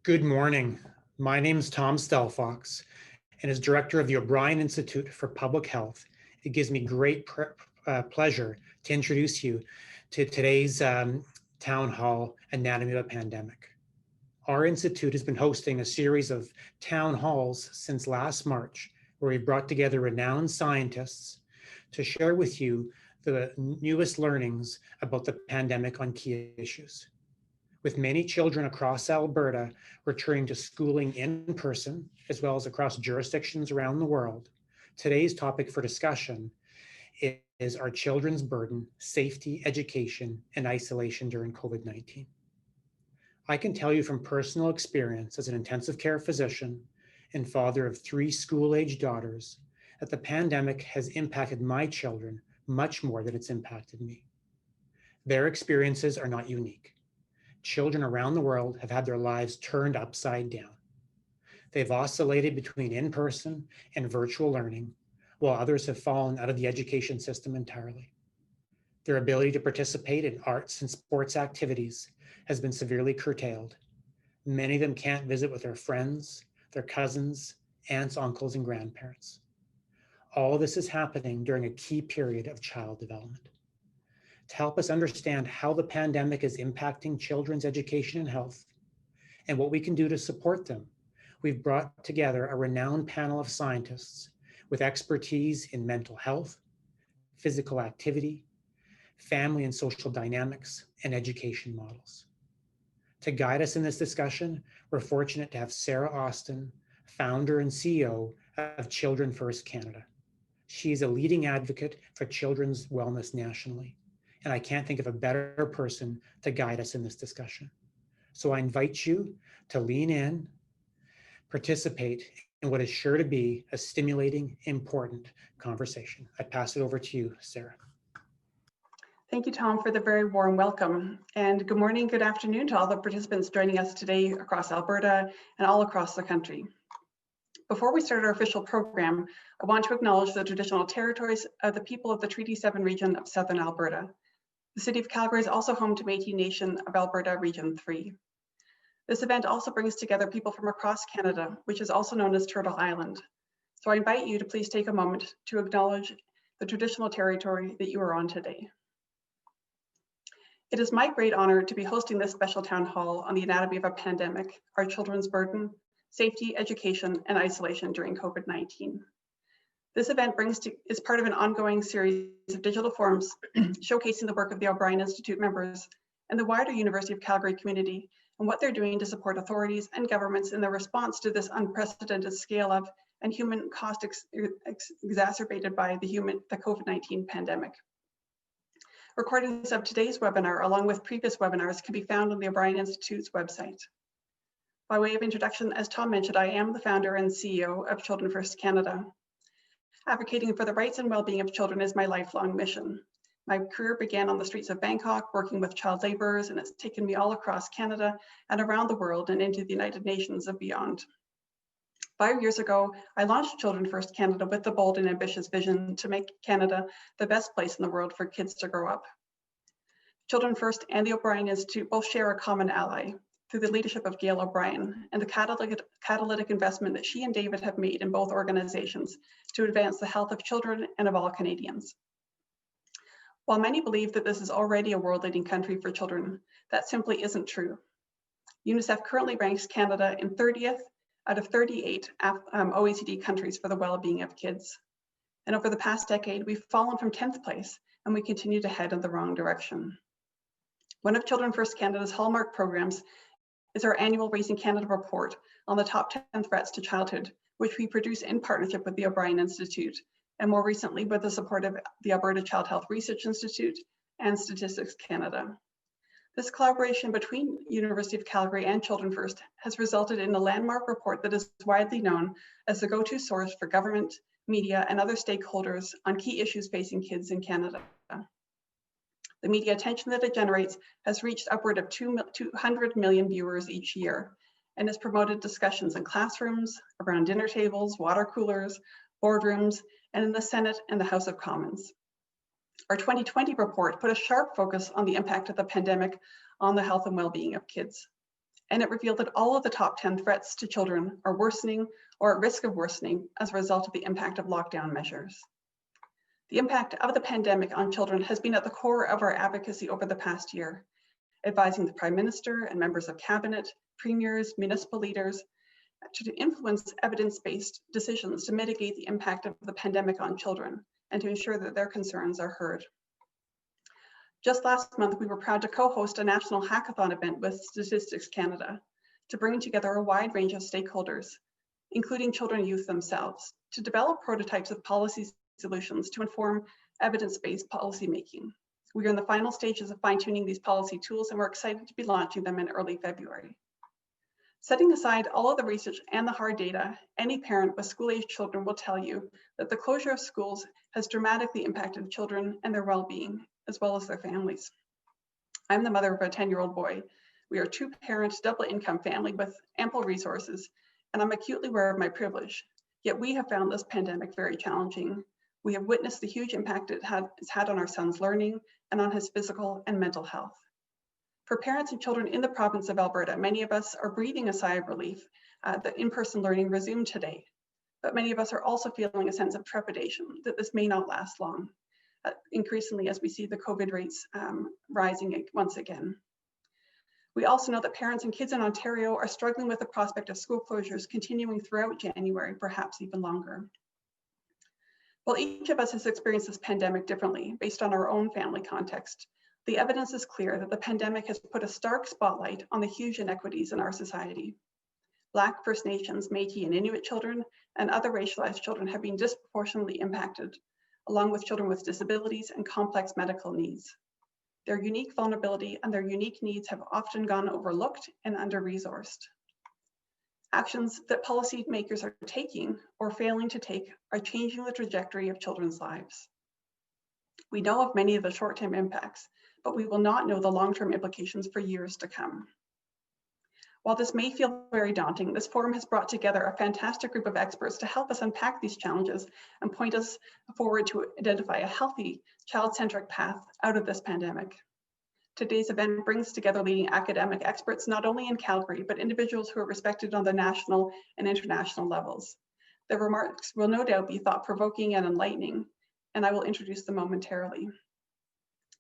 Good morning. My name is Tom Stelfox, and as director of the O'Brien Institute for Public Health, it gives me great pleasure to introduce you to today's town hall, Anatomy of a Pandemic. Our institute has been hosting a series of town halls since last March, where we brought together renowned scientists to share with you the newest learnings about the pandemic on key issues. With many children across Alberta returning to schooling in person, as well as across jurisdictions around the world, today's topic for discussion is our children's burden, safety, education, and isolation during COVID-19. I can tell you from personal experience as an intensive care physician and father of 3 school-age daughters that the pandemic has impacted my children much more than it's impacted me. Their experiences are not unique. Children around the world have had their lives turned upside down. They've oscillated between in-person and virtual learning, while others have fallen out of the education system entirely. Their ability to participate in arts and sports activities has been severely curtailed. Many of them can't visit with their friends, their cousins, aunts, uncles, and grandparents. All of this is happening during a key period of child development. To help us understand how the pandemic is impacting children's education and health, and what we can do to support them, we've brought together a renowned panel of scientists with expertise in mental health, physical activity, family and social dynamics, and education models. To guide us in this discussion, we're fortunate to have Sarah Austin, founder and CEO of Children First Canada. She is a leading advocate for children's wellness nationally, and I can't think of a better person to guide us in this discussion. So I invite you to lean in, participate in what is sure to be a stimulating, important conversation. I pass it over to you, Sarah. Thank you, Tom, for the very warm welcome. And good morning, good afternoon to all the participants joining us today across Alberta and all across the country. Before we start our official program, I want to acknowledge the traditional territories of the people of the Treaty 7 region of Southern Alberta. The city of Calgary is also home to Métis Nation of Alberta Region 3. This event also brings together people from across Canada, which is also known as Turtle Island. So I invite you to please take a moment to acknowledge the traditional territory that you are on today. It is my great honor to be hosting this special town hall on the anatomy of a pandemic, our children's burden, safety, education, and isolation during COVID-19. This event is part of an ongoing series of digital forums showcasing the work of the O'Brien Institute members and the wider University of Calgary community and what they're doing to support authorities and governments in their response to this unprecedented scale of and human cost exacerbated by the COVID-19 pandemic. Recordings of today's webinar, along with previous webinars, can be found on the O'Brien Institute's website. By way of introduction, as Tom mentioned, I am the founder and CEO of Children First Canada. Advocating for the rights and well-being of children is my lifelong mission. My career began on the streets of Bangkok, working with child laborers, and it's taken me all across Canada and around the world and into the United Nations and beyond. 5 years ago, I launched Children First Canada with the bold and ambitious vision to make Canada the best place in the world for kids to grow up. Children First and the O'Brien Institute both share a common ally through the leadership of Gail O'Brien and the catalytic investment that she and David have made in both organizations to advance the health of children and of all Canadians. While many believe that this is already a world-leading country for children, that simply isn't true. UNICEF currently ranks Canada in 30th out of 38 OECD countries for the well-being of kids. And over the past decade, we've fallen from 10th place and we continue to head in the wrong direction. One of Children First Canada's hallmark programs is our annual Raising Canada report on the top 10 threats to childhood, which we produce in partnership with the O'Brien Institute, and more recently with the support of the Alberta Child Health Research Institute and Statistics Canada. This collaboration between University of Calgary and Children First has resulted in a landmark report that is widely known as the go-to source for government, media, and other stakeholders on key issues facing kids in Canada. The media attention that it generates has reached upward of 200 million viewers each year and has promoted discussions in classrooms, around dinner tables, water coolers, boardrooms, and in the Senate and the House of Commons. Our 2020 report put a sharp focus on the impact of the pandemic on the health and well-being of kids. and it revealed that all of the top 10 threats to children are worsening or at risk of worsening as a result of the impact of lockdown measures. The impact of the pandemic on children has been at the core of our advocacy over the past year, advising the Prime Minister and members of Cabinet, premiers, municipal leaders, to influence evidence-based decisions to mitigate the impact of the pandemic on children and to ensure that their concerns are heard. Just last month, we were proud to co-host a national hackathon event with Statistics Canada to bring together a wide range of stakeholders, including children and youth themselves, to develop prototypes of policy solutions to inform evidence-based policymaking. We are in the final stages of fine-tuning these policy tools, and we're excited to be launching them in early February. Setting aside all of the research and the hard data, any parent with school-aged children will tell you that the closure of schools has dramatically impacted children and their well-being, as well as their families. I'm the mother of a 10-year-old boy. We are a two-parent, double-income family with ample resources, and I'm acutely aware of my privilege. Yet we have found this pandemic very challenging. We have witnessed the huge impact it's had on our son's learning and on his physical and mental health. For parents and children in the province of Alberta, many of us are breathing a sigh of relief that in-person learning resumed today. But many of us are also feeling a sense of trepidation that this may not last long, increasingly as we see the COVID rates rising once again. We also know that parents and kids in Ontario are struggling with the prospect of school closures continuing throughout January, perhaps even longer. While each of us has experienced this pandemic differently based on our own family context, the evidence is clear that the pandemic has put a stark spotlight on the huge inequities in our society. Black, First Nations, Métis, and Inuit children and other racialized children have been disproportionately impacted, along with children with disabilities and complex medical needs. Their unique vulnerability and their unique needs have often gone overlooked and under-resourced. Actions that policymakers are taking or failing to take are changing the trajectory of children's lives. We know of many of the short-term impacts, but we will not know the long-term implications for years to come. While this may feel very daunting, this forum has brought together a fantastic group of experts to help us unpack these challenges and point us forward to identify a healthy, child-centric path out of this pandemic. Today's event brings together leading academic experts, not only in Calgary, but individuals who are respected on the national and international levels. Their remarks will no doubt be thought-provoking and enlightening, and I will introduce them momentarily.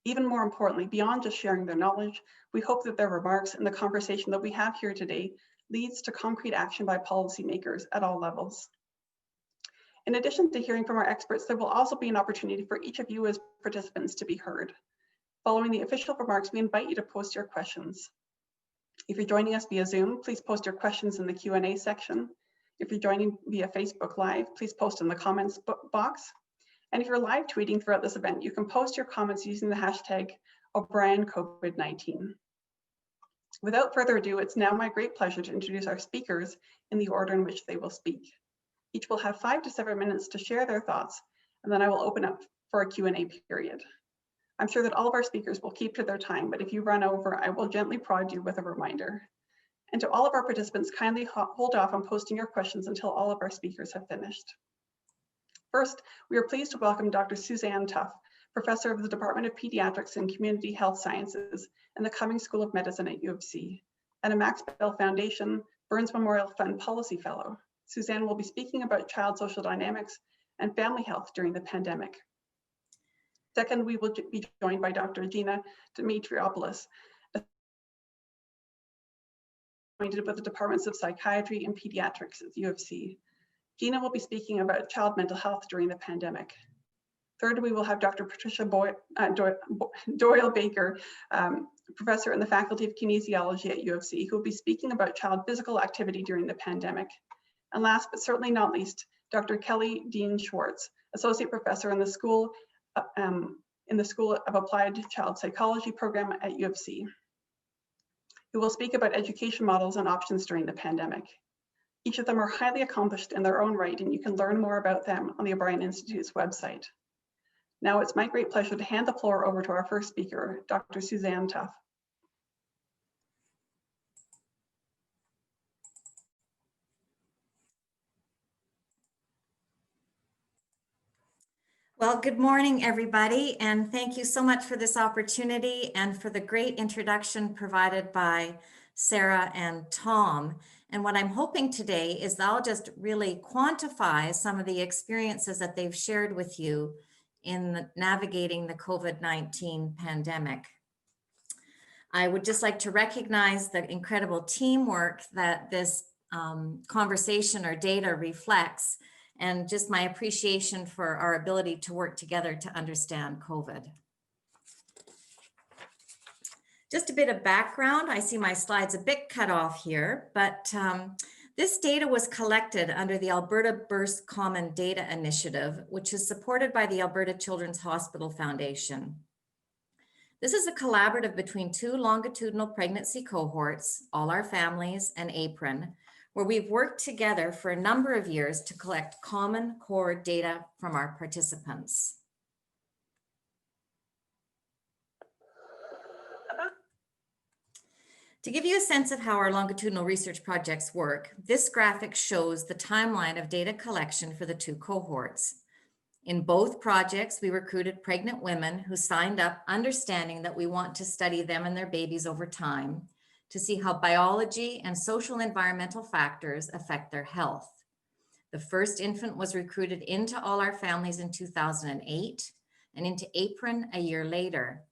Even more importantly, beyond just sharing their knowledge, we hope that their remarks and the conversation that we have here today leads to concrete action by policymakers at all levels. In addition to hearing from our experts, there will also be an opportunity for each of you as participants to be heard. Following the official remarks, we invite you to post your questions. If you're joining us via Zoom, please post your questions in the Q&A section. If you're joining via Facebook Live, please post in the comments box. And if you're live tweeting throughout this event, you can post your comments using the hashtag #ObrienCovid19. Without further ado, it's now my great pleasure to introduce our speakers in the order in which they will speak. Each will have 5 to 7 minutes to share their thoughts, and then I will open up for a Q&A period. I'm sure that all of our speakers will keep to their time, but if you run over, I will gently prod you with a reminder. And to all of our participants, kindly hold off on posting your questions until all of our speakers have finished. First, we are pleased to welcome Dr. Suzanne Tuff, Professor of the Department of Pediatrics and Community Health Sciences and the Cumming School of Medicine at U of C, and a MaxBell Foundation Burns Memorial Fund Policy Fellow. Suzanne will be speaking about child social dynamics and family health during the pandemic. Second, we will be joined by Dr. Gina Dimitropoulos, appointed with the Departments of Psychiatry and Pediatrics at U of C. Gina will be speaking about child mental health during the pandemic. Third, we will have Dr. Patricia Doyle-Baker, professor in the Faculty of Kinesiology at U of C, who will be speaking about child physical activity during the pandemic. And last but certainly not least, Dr. Kelly Dean Schwartz, associate professor in the School of Applied Child Psychology program at U of C, who will speak about education models and options during the pandemic. Each of them are highly accomplished in their own right, and you can learn more about them on the O'Brien Institute's website. Now it's my great pleasure to hand the floor over to our first speaker, Dr. Suzanne Tuff. Well, good morning, everybody, and thank you so much for this opportunity and for the great introduction provided by Sarah, and Tom. And what I'm hoping today is they'll just really quantify some of the experiences that they've shared with you in navigating the COVID-19 pandemic. I would just like to recognize the incredible teamwork that this conversation or data reflects, and just my appreciation for our ability to work together to understand COVID. Just a bit of background. I see my slides a bit cut off here, but this data was collected under the Alberta Burst Common Data Initiative, which is supported by the Alberta Children's Hospital Foundation. This is a collaborative between two longitudinal pregnancy cohorts, All Our Families and Apron, where we've worked together for a number of years to collect common core data from our participants. To give you a sense of how our longitudinal research projects work, this graphic shows the timeline of data collection for the two cohorts. In both projects, we recruited pregnant women who signed up understanding that we want to study them and their babies over time to see how biology and social environmental factors affect their health. The first infant was recruited into All Our Families in 2008 and into Apron a year later.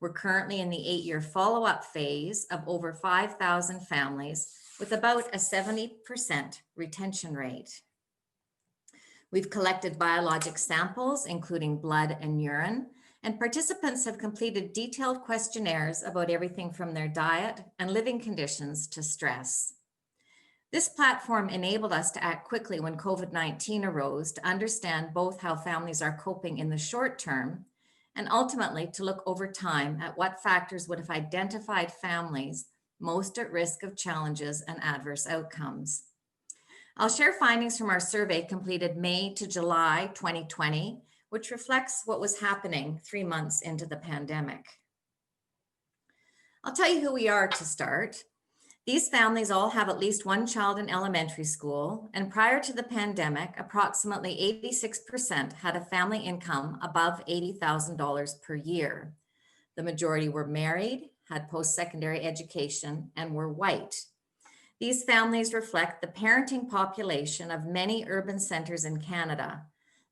We're currently in the 8-year follow-up phase of over 5,000 families with about a 70% retention rate. We've collected biologic samples, including blood and urine, and participants have completed detailed questionnaires about everything from their diet and living conditions to stress. This platform enabled us to act quickly when COVID-19 arose to understand both how families are coping in the short term and ultimately to look over time at what factors would have identified families most at risk of challenges and adverse outcomes. I'll share findings from our survey completed May to July 2020, which reflects what was happening 3 months into the pandemic. I'll tell you who we are to start. These families all have at least one child in elementary school, and prior to the pandemic, approximately 86% had a family income above $80,000 per year. The majority were married, had post-secondary education, and were white. These families reflect the parenting population of many urban centers in Canada.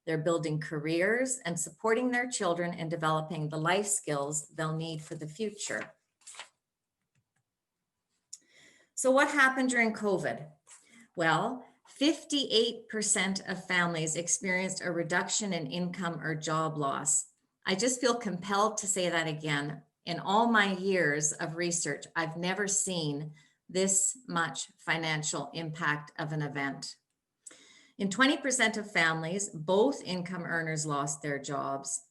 They're building careers and supporting their children in developing the life skills they'll need for the future. So what happened during COVID? Well, 58% of families experienced a reduction in income or job loss. I just feel compelled to say that again. In all my years of research, I've never seen this much financial impact of an event. In 20% of families, both income earners lost their jobs.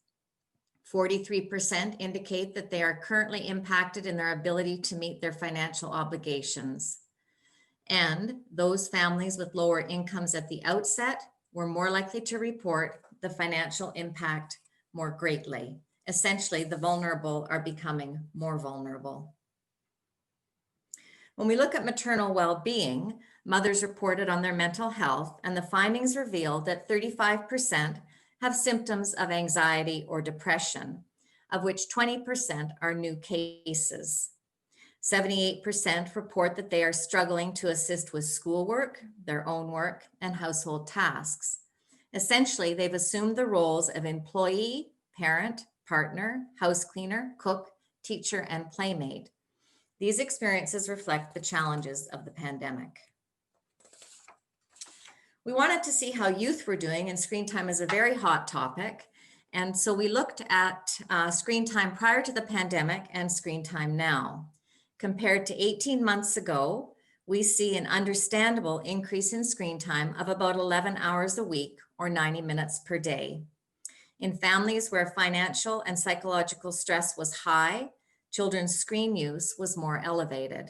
43% indicate that they are currently impacted in their ability to meet their financial obligations. And those families with lower incomes at the outset were more likely to report the financial impact more greatly. Essentially, the vulnerable are becoming more vulnerable. When we look at maternal well-being, mothers reported on their mental health, and the findings revealed that 35% have symptoms of anxiety or depression, of which 20% are new cases. 78% report that they are struggling to assist with schoolwork, their own work, and household tasks. Essentially, they've assumed the roles of employee, parent, partner, house cleaner, cook, teacher, and playmate. These experiences reflect the challenges of the pandemic. We wanted to see how youth were doing, and screen time is a very hot topic. And so we looked at screen time prior to the pandemic and screen time now. Compared to 18 months ago, we see an understandable increase in screen time of about 11 hours a week or 90 minutes per day. In families where financial and psychological stress was high, children's screen use was more elevated.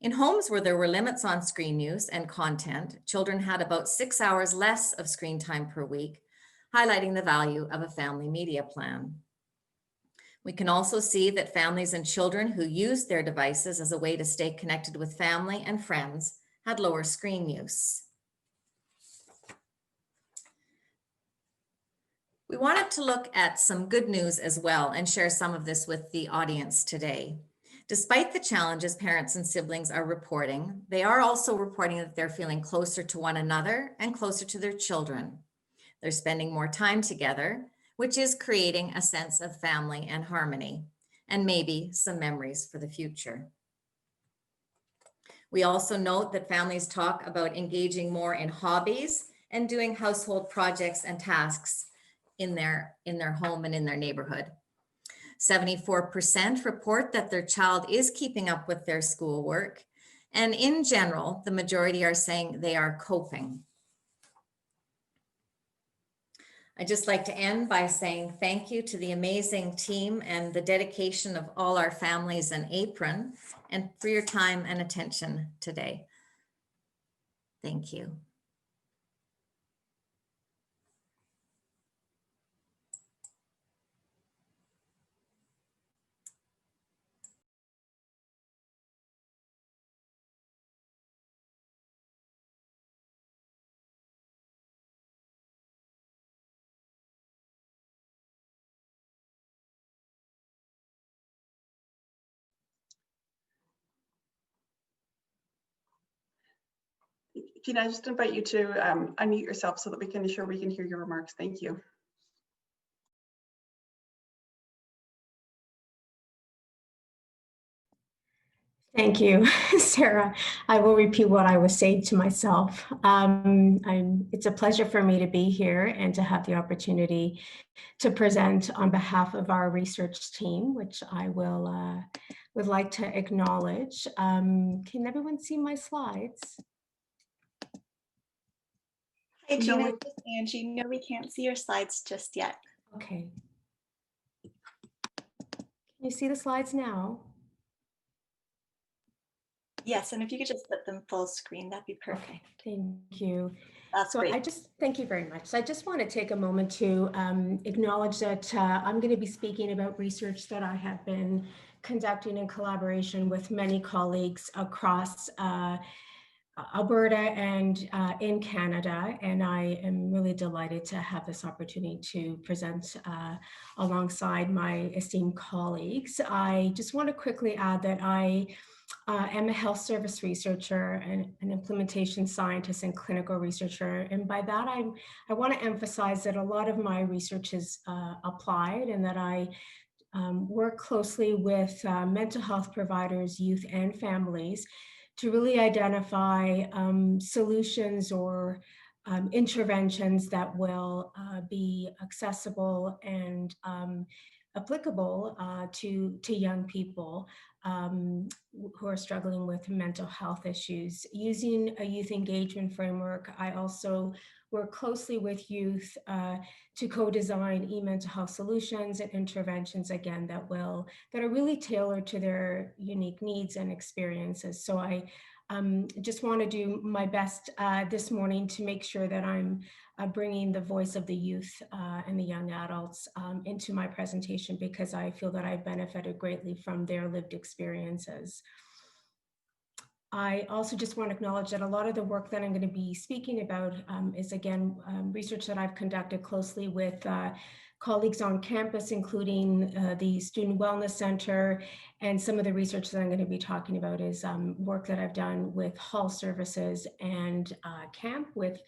In homes where there were limits on screen use and content, children had about 6 hours less of screen time per week, highlighting the value of a family media plan. We can also see that families and children who used their devices as a way to stay connected with family and friends had lower screen use. We wanted to look at some good news as well and share some of this with the audience today. Despite the challenges parents and siblings are reporting, they are also reporting that they're feeling closer to one another and closer to their children. They're spending more time together, which is creating a sense of family and harmony, and maybe some memories for the future. We also note that families talk about engaging more in hobbies and doing household projects and tasks in their home and in their neighborhood. 74% report that their child is keeping up with their schoolwork. And in general, the majority are saying they are coping. I'd just like to end by saying thank you to the amazing team and the dedication of all our families and Apron, and for your time and attention today. Thank you. Gina, I just invite you to unmute yourself so that we can ensure we can hear your remarks. Thank you. Thank you, Sarah. I will repeat what I was saying to myself. It's a pleasure for me to be here and to have the opportunity to present on behalf of our research team, which I would like to acknowledge. Can everyone see my slides? Hi, Gina, No, it's Angie. No, we can't see your slides just yet. Okay. Can you see the slides now? Yes, and if you could just put them full screen, that'd be perfect. Okay, thank you. That's So great. thank you very much. So I just want to take a moment to acknowledge that I'm going to be speaking about research that I have been conducting in collaboration with many colleagues across Alberta and in Canada. And I am really delighted to have this opportunity to present alongside my esteemed colleagues. I just want to quickly add that I am a health service researcher and an implementation scientist and clinical researcher. And by that, I want to emphasize that a lot of my research is applied, and that I work closely with mental health providers, youth and families to really identify solutions or interventions that will be accessible and applicable to young people who are struggling with mental health issues. Using a youth engagement framework, I also work closely with youth to co-design e-mental health solutions and interventions, again, that are really tailored to their unique needs and experiences. So I just want to do my best this morning to make sure that I'm bringing the voice of the youth and the young adults into my presentation, because I feel that I've benefited greatly from their lived experiences. I also just want to acknowledge that a lot of the work that I'm going to be speaking about is, again, research that I've conducted closely with colleagues on campus, including the Student Wellness Center, and some of the research that I'm going to be talking about is work that I've done with hall services and camp with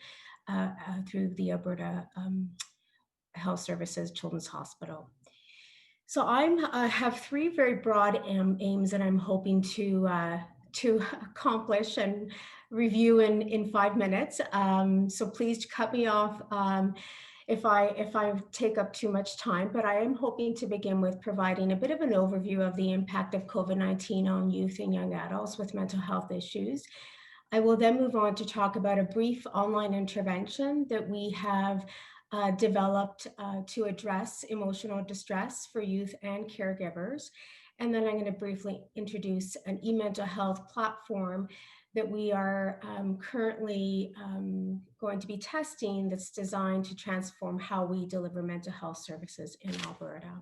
through the Alberta Health Services Children's Hospital. So I have three very broad aims that I'm hoping to accomplish and review in 5 minutes. So please cut me off if I take up too much time, but I am hoping to begin with providing a bit of an overview of the impact of COVID-19 on youth and young adults with mental health issues. I will then move on to talk about a brief online intervention that we have developed to address emotional distress for youth and caregivers. And then I'm going to briefly introduce an e-mental health platform that we are currently going to be testing, that's designed to transform how we deliver mental health services in Alberta.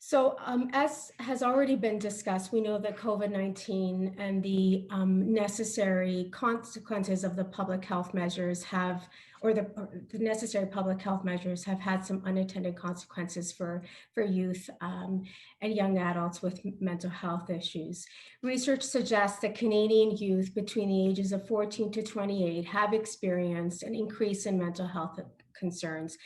So as has already been discussed, we know that COVID-19 and the necessary consequences of the public health measures have, or the necessary public health measures have had some unintended consequences for youth and young adults with mental health issues. Research suggests that Canadian youth between the ages of 14 to 28 have experienced an increase in mental health concerns.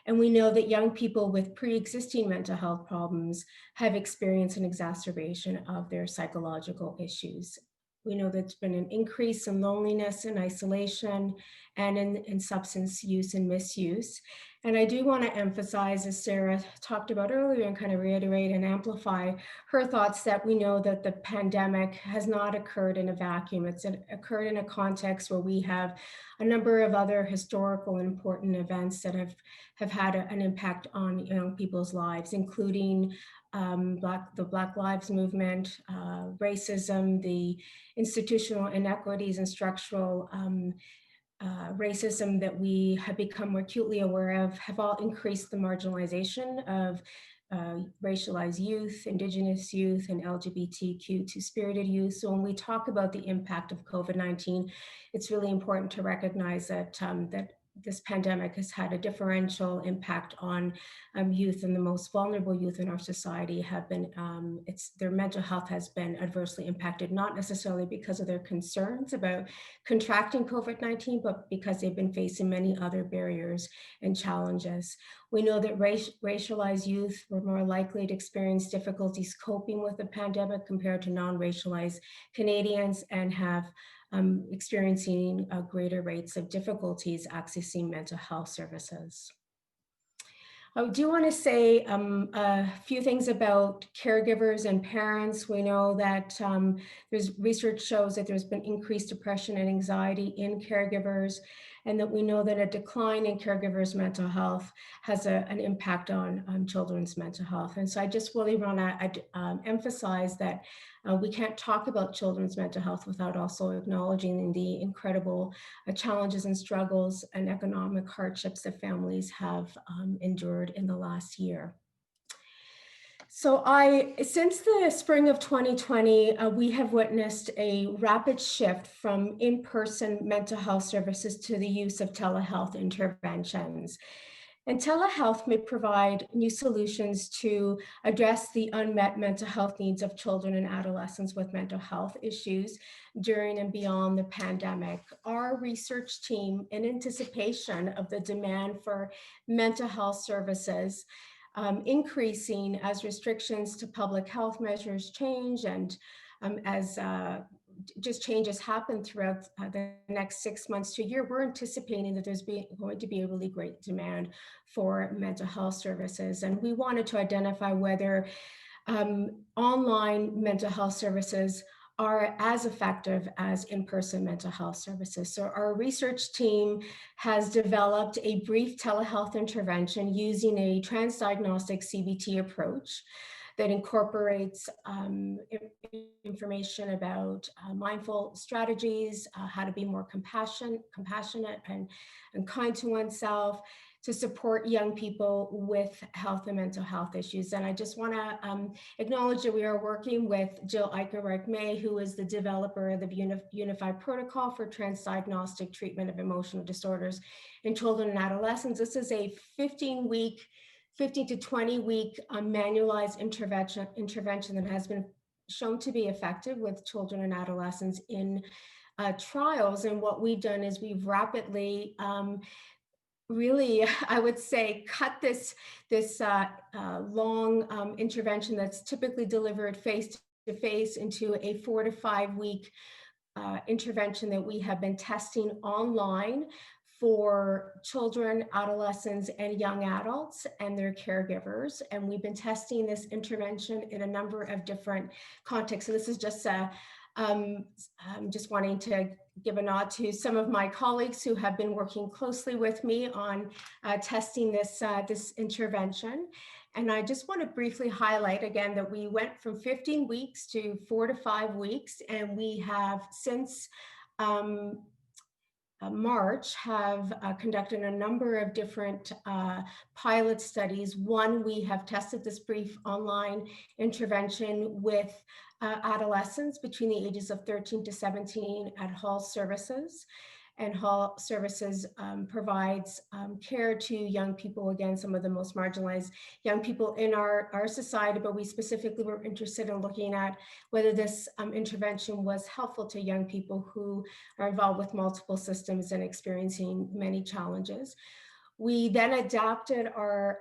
And we know that young people with pre-existing mental health problems have experienced an exacerbation of their psychological issues. We know there's been an increase in loneliness and isolation and in substance use and misuse. And I do want to emphasize, as Sarah talked about earlier, and kind of reiterate and amplify her thoughts, that we know that the pandemic has not occurred in a vacuum. It's occurred in a context where we have a number of other historical and important events that have had an impact on young people's lives, including the Black Lives Movement, racism, the institutional inequities and structural racism that we have become more acutely aware of, have all increased the marginalization of racialized youth, Indigenous youth, and LGBTQ two-spirited youth. So when we talk about the impact of COVID-19, it's really important to recognize that that this pandemic has had a differential impact on youth, and the most vulnerable youth in our society have been, their mental health has been adversely impacted, not necessarily because of their concerns about contracting COVID-19, but because they've been facing many other barriers and challenges. We know that racialized youth were more likely to experience difficulties coping with the pandemic compared to non-racialized Canadians, and have experiencing greater rates of difficulties accessing mental health services. I do want to say a few things about caregivers and parents. We know that there's research shows that there's been increased depression and anxiety in caregivers, and that we know that a decline in caregivers' mental health has an impact on children's mental health. And so I just really want to emphasize that we can't talk about children's mental health without also acknowledging the incredible challenges and struggles and economic hardships that families have endured in the last year. So since the spring of 2020, we have witnessed a rapid shift from in-person mental health services to the use of telehealth interventions. And telehealth may provide new solutions to address the unmet mental health needs of children and adolescents with mental health issues during and beyond the pandemic. Our research team, in anticipation of the demand for mental health services increasing as restrictions to public health measures change, and as just changes happen throughout the next 6 months to a year, we're anticipating that there's going to be a really great demand for mental health services. And we wanted to identify whether online mental health services are as effective as in-person mental health services. So our research team has developed a brief telehealth intervention using a transdiagnostic CBT approach that incorporates information about mindful strategies, how to be more compassionate and kind to oneself, to support young people with health and mental health issues. And I just want to acknowledge that we are working with Jill Eichenreich-May, who is the developer of the Unified Protocol for Transdiagnostic Treatment of Emotional Disorders in Children and Adolescents. This is a 15 to 20 week manualized intervention that has been shown to be effective with children and adolescents in trials. And what we've done is we've rapidly really, I would say, cut this long intervention that's typically delivered face-to-face into a 4 to 5 week intervention that we have been testing online for children, adolescents, and young adults and their caregivers. And we've been testing this intervention in a number of different contexts. So this is just I'm just wanting to give a nod to some of my colleagues who have been working closely with me on testing this intervention. And I just want to briefly highlight again that we went from 15 weeks to 4 to 5 weeks, and we have since March have conducted a number of different pilot studies. One, we have tested this brief online intervention with adolescents between the ages of 13 to 17 at Hall Services. And Hall Services provides care to young people, again, some of the most marginalized young people in our society, but we specifically were interested in looking at whether this intervention was helpful to young people who are involved with multiple systems and experiencing many challenges. We then adapted our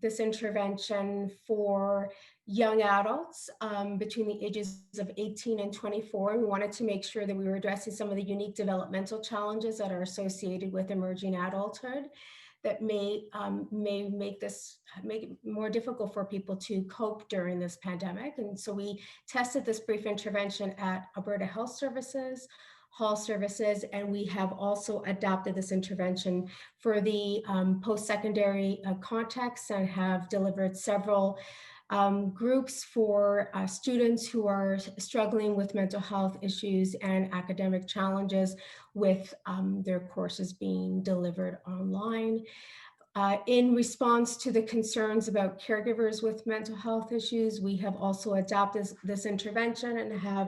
this intervention for young adults between the ages of 18 and 24. We wanted to make sure that we were addressing some of the unique developmental challenges that are associated with emerging adulthood that may make it more difficult for people to cope during this pandemic. And so we tested this brief intervention at Alberta Health Services, Hall Services, and we have also adapted this intervention for the post-secondary context and have delivered several groups for students who are struggling with mental health issues and academic challenges with their courses being delivered online. In response to the concerns about caregivers with mental health issues, we have also adapted this intervention and have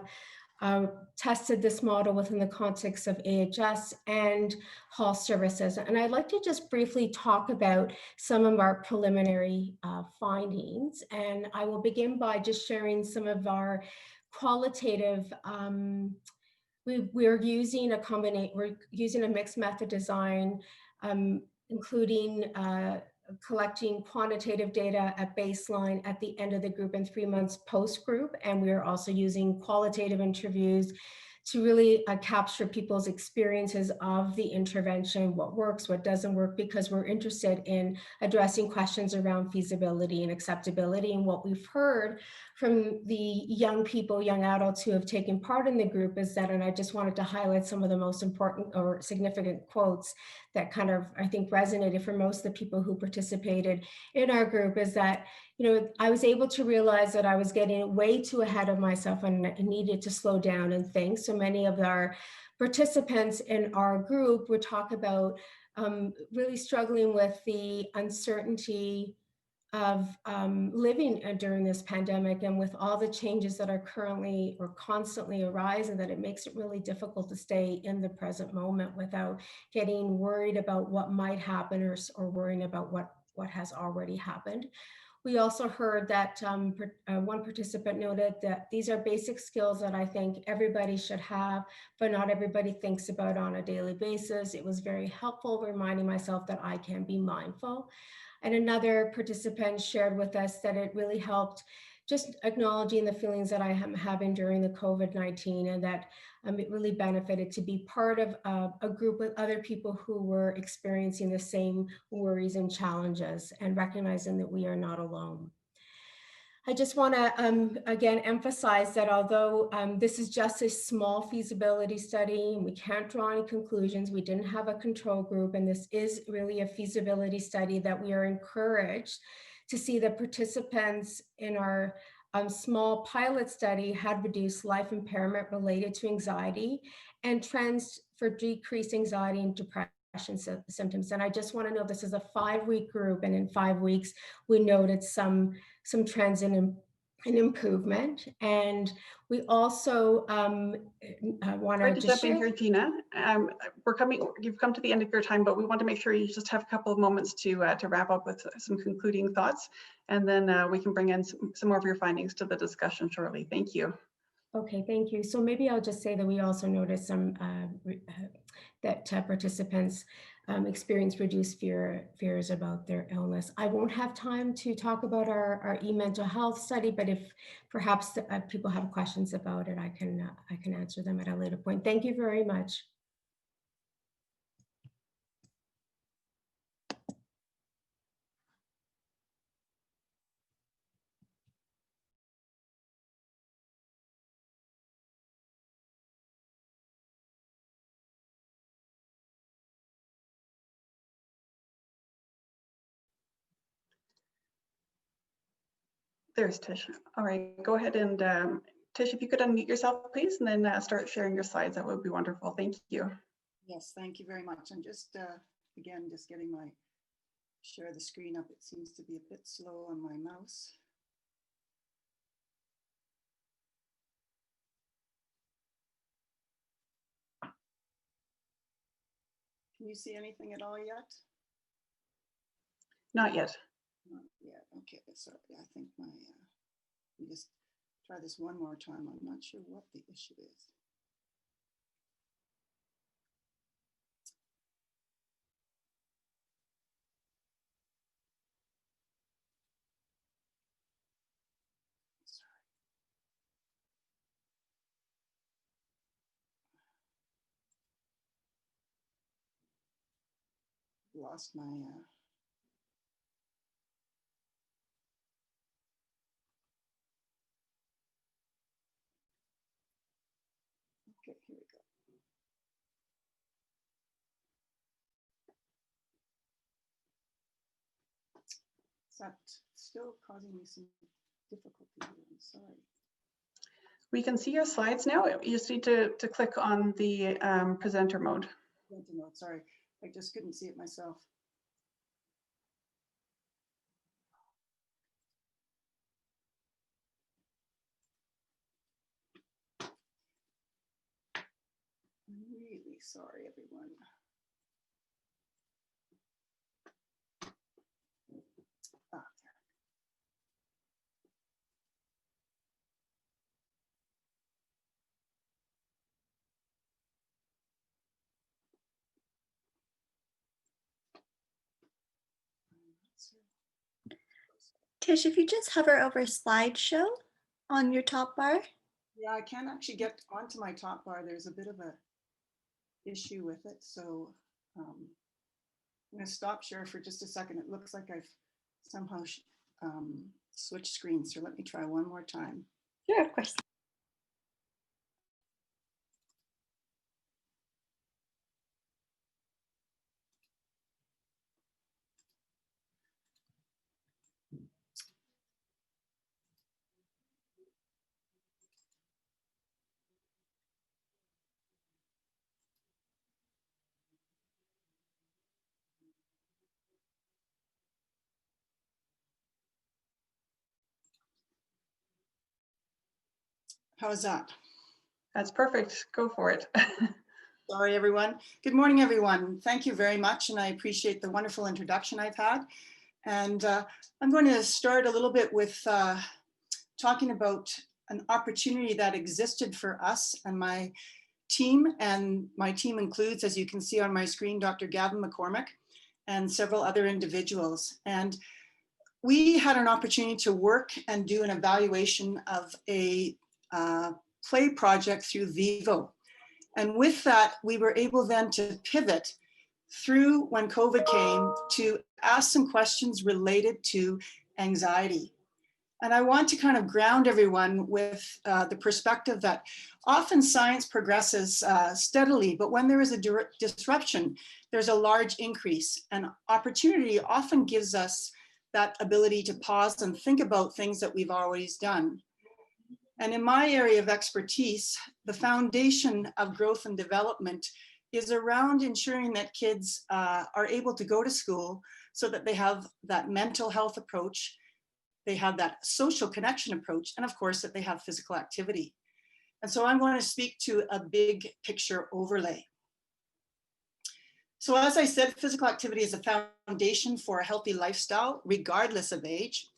tested this model within the context of AHS and Hall Services. And I'd like to just briefly talk about some of our preliminary findings. And I will begin by just sharing some of our qualitative, we're using a mixed method design, including collecting quantitative data at baseline, at the end of the group, and 3 months post group. And we are also using qualitative interviews to really capture people's experiences of the intervention, what works, what doesn't work, because we're interested in addressing questions around feasibility and acceptability. And what we've heard from the young people, young adults who have taken part in the group is that, and I just wanted to highlight some of the most important or significant quotes that kind of, I think, resonated for most of the people who participated in our group, is that, you know, I was able to realize that I was getting way too ahead of myself and needed to slow down and think. So many of our participants in our group would talk about really struggling with the uncertainty of living during this pandemic, and with all the changes that are currently or constantly arising, that it makes it really difficult to stay in the present moment without getting worried about what might happen or worrying about what has already happened. We also heard that one participant noted that these are basic skills that I think everybody should have, but not everybody thinks about on a daily basis. It was very helpful reminding myself that I can be mindful. And another participant shared with us that it really helped just acknowledging the feelings that I am having during the COVID-19, and that it really benefited to be part of a group with other people who were experiencing the same worries and challenges, and recognizing that we are not alone. I just want to, again, emphasize that although this is just a small feasibility study, and we can't draw any conclusions, we didn't have a control group, and this is really a feasibility study, that we are encouraged to see that participants in our small pilot study had reduced life impairment related to anxiety and trends for decreased anxiety and depression symptoms. And I just want to know, this is a 5-week group, and in 5 weeks, we noted some trends in improvement. And we also want to jump in here, Gina. You've come to the end of your time, but we want to make sure you just have a couple of moments to wrap up with some concluding thoughts, and then we can bring in some more of your findings to the discussion shortly. Thank you. Okay, thank you. So maybe I'll just say that we also noticed some that participants experience reduced fears about their illness. I won't have time to talk about our e-mental health study, but if perhaps people have questions about it, I can answer them at a later point. Thank you very much. There's Tish. All right, go ahead and Tish, if you could unmute yourself, please, and then start sharing your slides, that would be wonderful. Thank you. Yes, thank you very much. I'm just, again, just getting my share the screen up. It seems to be a bit slow on my mouse. Can you see anything at all yet? Not yet. Not yet. Okay, sorry. I think my, let me just try this one more time. I'm not sure what the issue is. Lost my okay, here we go. Is that still causing me some difficulty here? I'm sorry. We can see your slides now. You just need to click on the presenter mode. Sorry, I just couldn't see it myself. I'm really sorry, everyone. Ah, there. Tish, if you just hover over slideshow on your top bar. Yeah, I can't actually get onto my top bar. There's a bit of a issue with it. So I'm going to stop share for just a second. It looks like I've somehow switched screens. So let me try one more time. Sure, of course. How is that? That's perfect. Go for it. Sorry, everyone. Good morning, everyone. Thank you very much. And I appreciate the wonderful introduction I've had. And I'm going to start a little bit with talking about an opportunity that existed for us and my team. And my team includes, as you can see on my screen, Dr. Gavin McCormick and several other individuals. And we had an opportunity to work and do an evaluation of a play project through Vivo. And with that, we were able then to pivot through when COVID came to ask some questions related to anxiety. And I want to kind of ground everyone with the perspective that often science progresses steadily, but when there is a disruption, there's a large increase. And opportunity often gives us that ability to pause and think about things that we've always done. And in my area of expertise, the foundation of growth and development is around ensuring that kids are able to go to school so that they have that mental health approach, they have that social connection approach, and of course that they have physical activity. And so I'm going to speak to a big picture overlay. So as I said, physical activity is a foundation for a healthy lifestyle, regardless of age.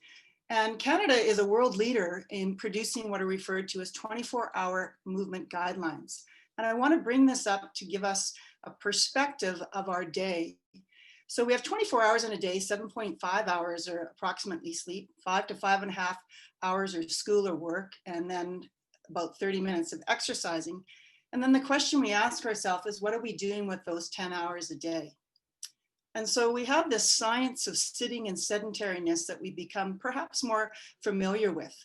And Canada is a world leader in producing what are referred to as 24-hour movement guidelines. And I want to bring this up to give us a perspective of our day. So we have 24 hours in a day, 7.5 hours are approximately sleep, 5 to 5.5 hours are school or work, and then about 30 minutes of exercising. And then the question we ask ourselves is, what are we doing with those 10 hours a day? And so we have this science of sitting and sedentariness that we become perhaps more familiar with.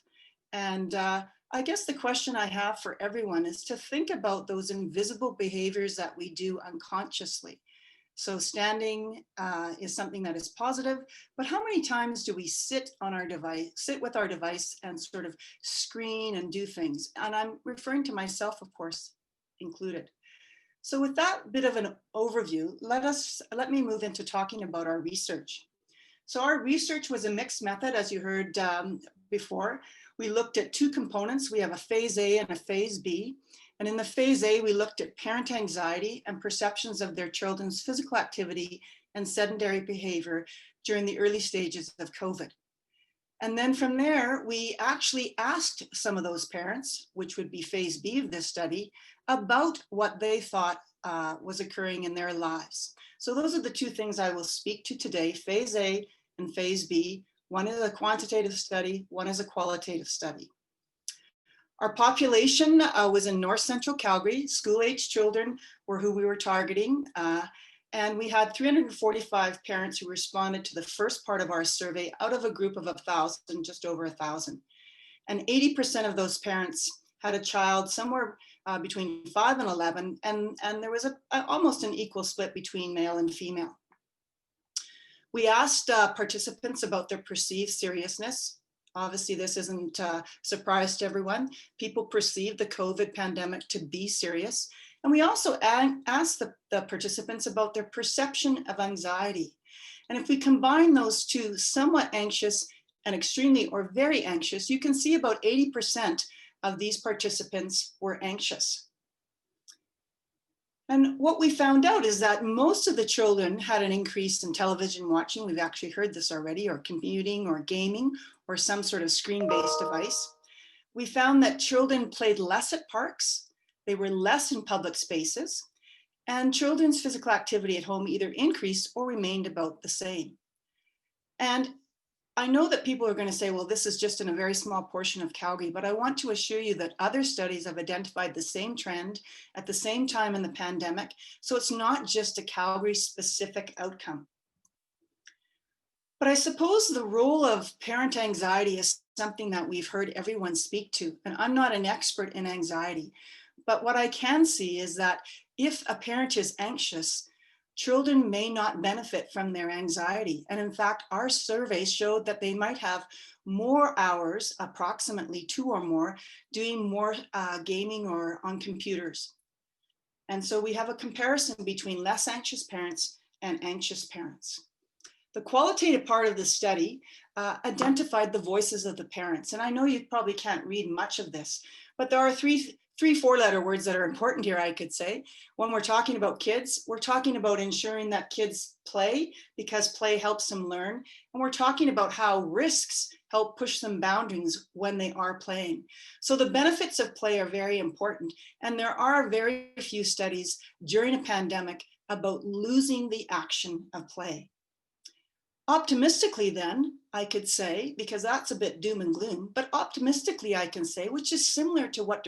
And I guess the question I have for everyone is to think about those invisible behaviors that we do unconsciously. So standing is something that is positive, but how many times do we sit on our device, sit with our device and sort of screen and do things? And I'm referring to myself, of course, included. So with that bit of an overview, let me move into talking about our research. So our research was a mixed method, as you heard before. We looked at two components. We have a phase A and a phase B. And in the phase A, we looked at parent anxiety and perceptions of their children's physical activity and sedentary behavior during the early stages of COVID. And then from there, we actually asked some of those parents, which would be phase B of this study, about what they thought was occurring in their lives. So those are the two things I will speak to today, phase A and phase B. One is a quantitative study, one is a qualitative study. Our population was in North Central Calgary. School-age children were who we were targeting. And we had 345 parents who responded to the first part of our survey out of a group of 1,000, just over 1,000. And 80% of those parents had a child somewhere between 5 and 11, and there was almost an equal split between male and female. We asked participants about their perceived seriousness. Obviously, this isn't a surprise to everyone. People perceive the COVID pandemic to be serious. And we also asked the participants about their perception of anxiety. And if we combine those two, somewhat anxious and extremely or very anxious, you can see about 80% of these participants were anxious. And what we found out is that most of the children had an increase in television watching. We've actually heard this already, or computing or gaming or some sort of screen-based device. We found that children played less at parks. They were less in public spaces, and children's physical activity at home either increased or remained about the same. And I know that people are going to say, well, this is just in a very small portion of Calgary, but I want to assure you that other studies have identified the same trend at the same time in the pandemic. So it's not just a Calgary specific outcome. But I suppose the role of parent anxiety is something that we've heard everyone speak to, and I'm not an expert in anxiety. But what I can see is that if a parent is anxious, children may not benefit from their anxiety. And in fact, our survey showed that they might have more hours, approximately 2 or more, doing more gaming or on computers. And so we have a comparison between less anxious parents and anxious parents. The qualitative part of the study identified the voices of the parents. And I know you probably can't read much of this, but there are three 4-letter words that are important here, I could say. When we're talking about kids, we're talking about ensuring that kids play because play helps them learn. And we're talking about how risks help push some boundaries when they are playing. So the benefits of play are very important. And there are very few studies during a pandemic about losing the action of play. Optimistically then, I could say, because that's a bit doom and gloom, but optimistically I can say, which is similar to what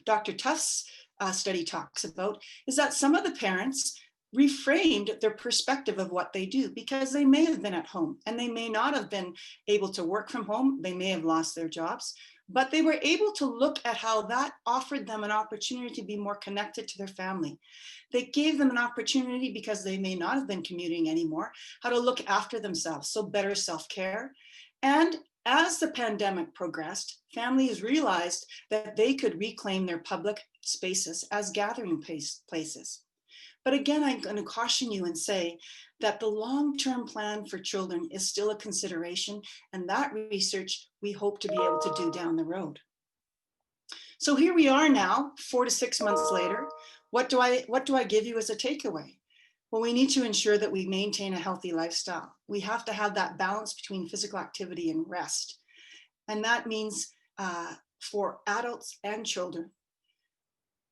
Dr. Tuft's study talks about, is that some of the parents reframed their perspective of what they do because they may have been at home and they may not have been able to work from home. They may have lost their jobs, but they were able to look at how that offered them an opportunity to be more connected to their family. They gave them an opportunity, because they may not have been commuting anymore, how to look after themselves, so better self-care. And as the pandemic progressed, families realized that they could reclaim their public spaces as gathering places. But again, I'm going to caution you and say that the long-term plan for children is still a consideration, and that research we hope to be able to do down the road. So here we are now, 4 to 6 months later. What do I give you as a takeaway? Well, we need to ensure that we maintain a healthy lifestyle. We have to have that balance between physical activity and rest. And that means for adults and children.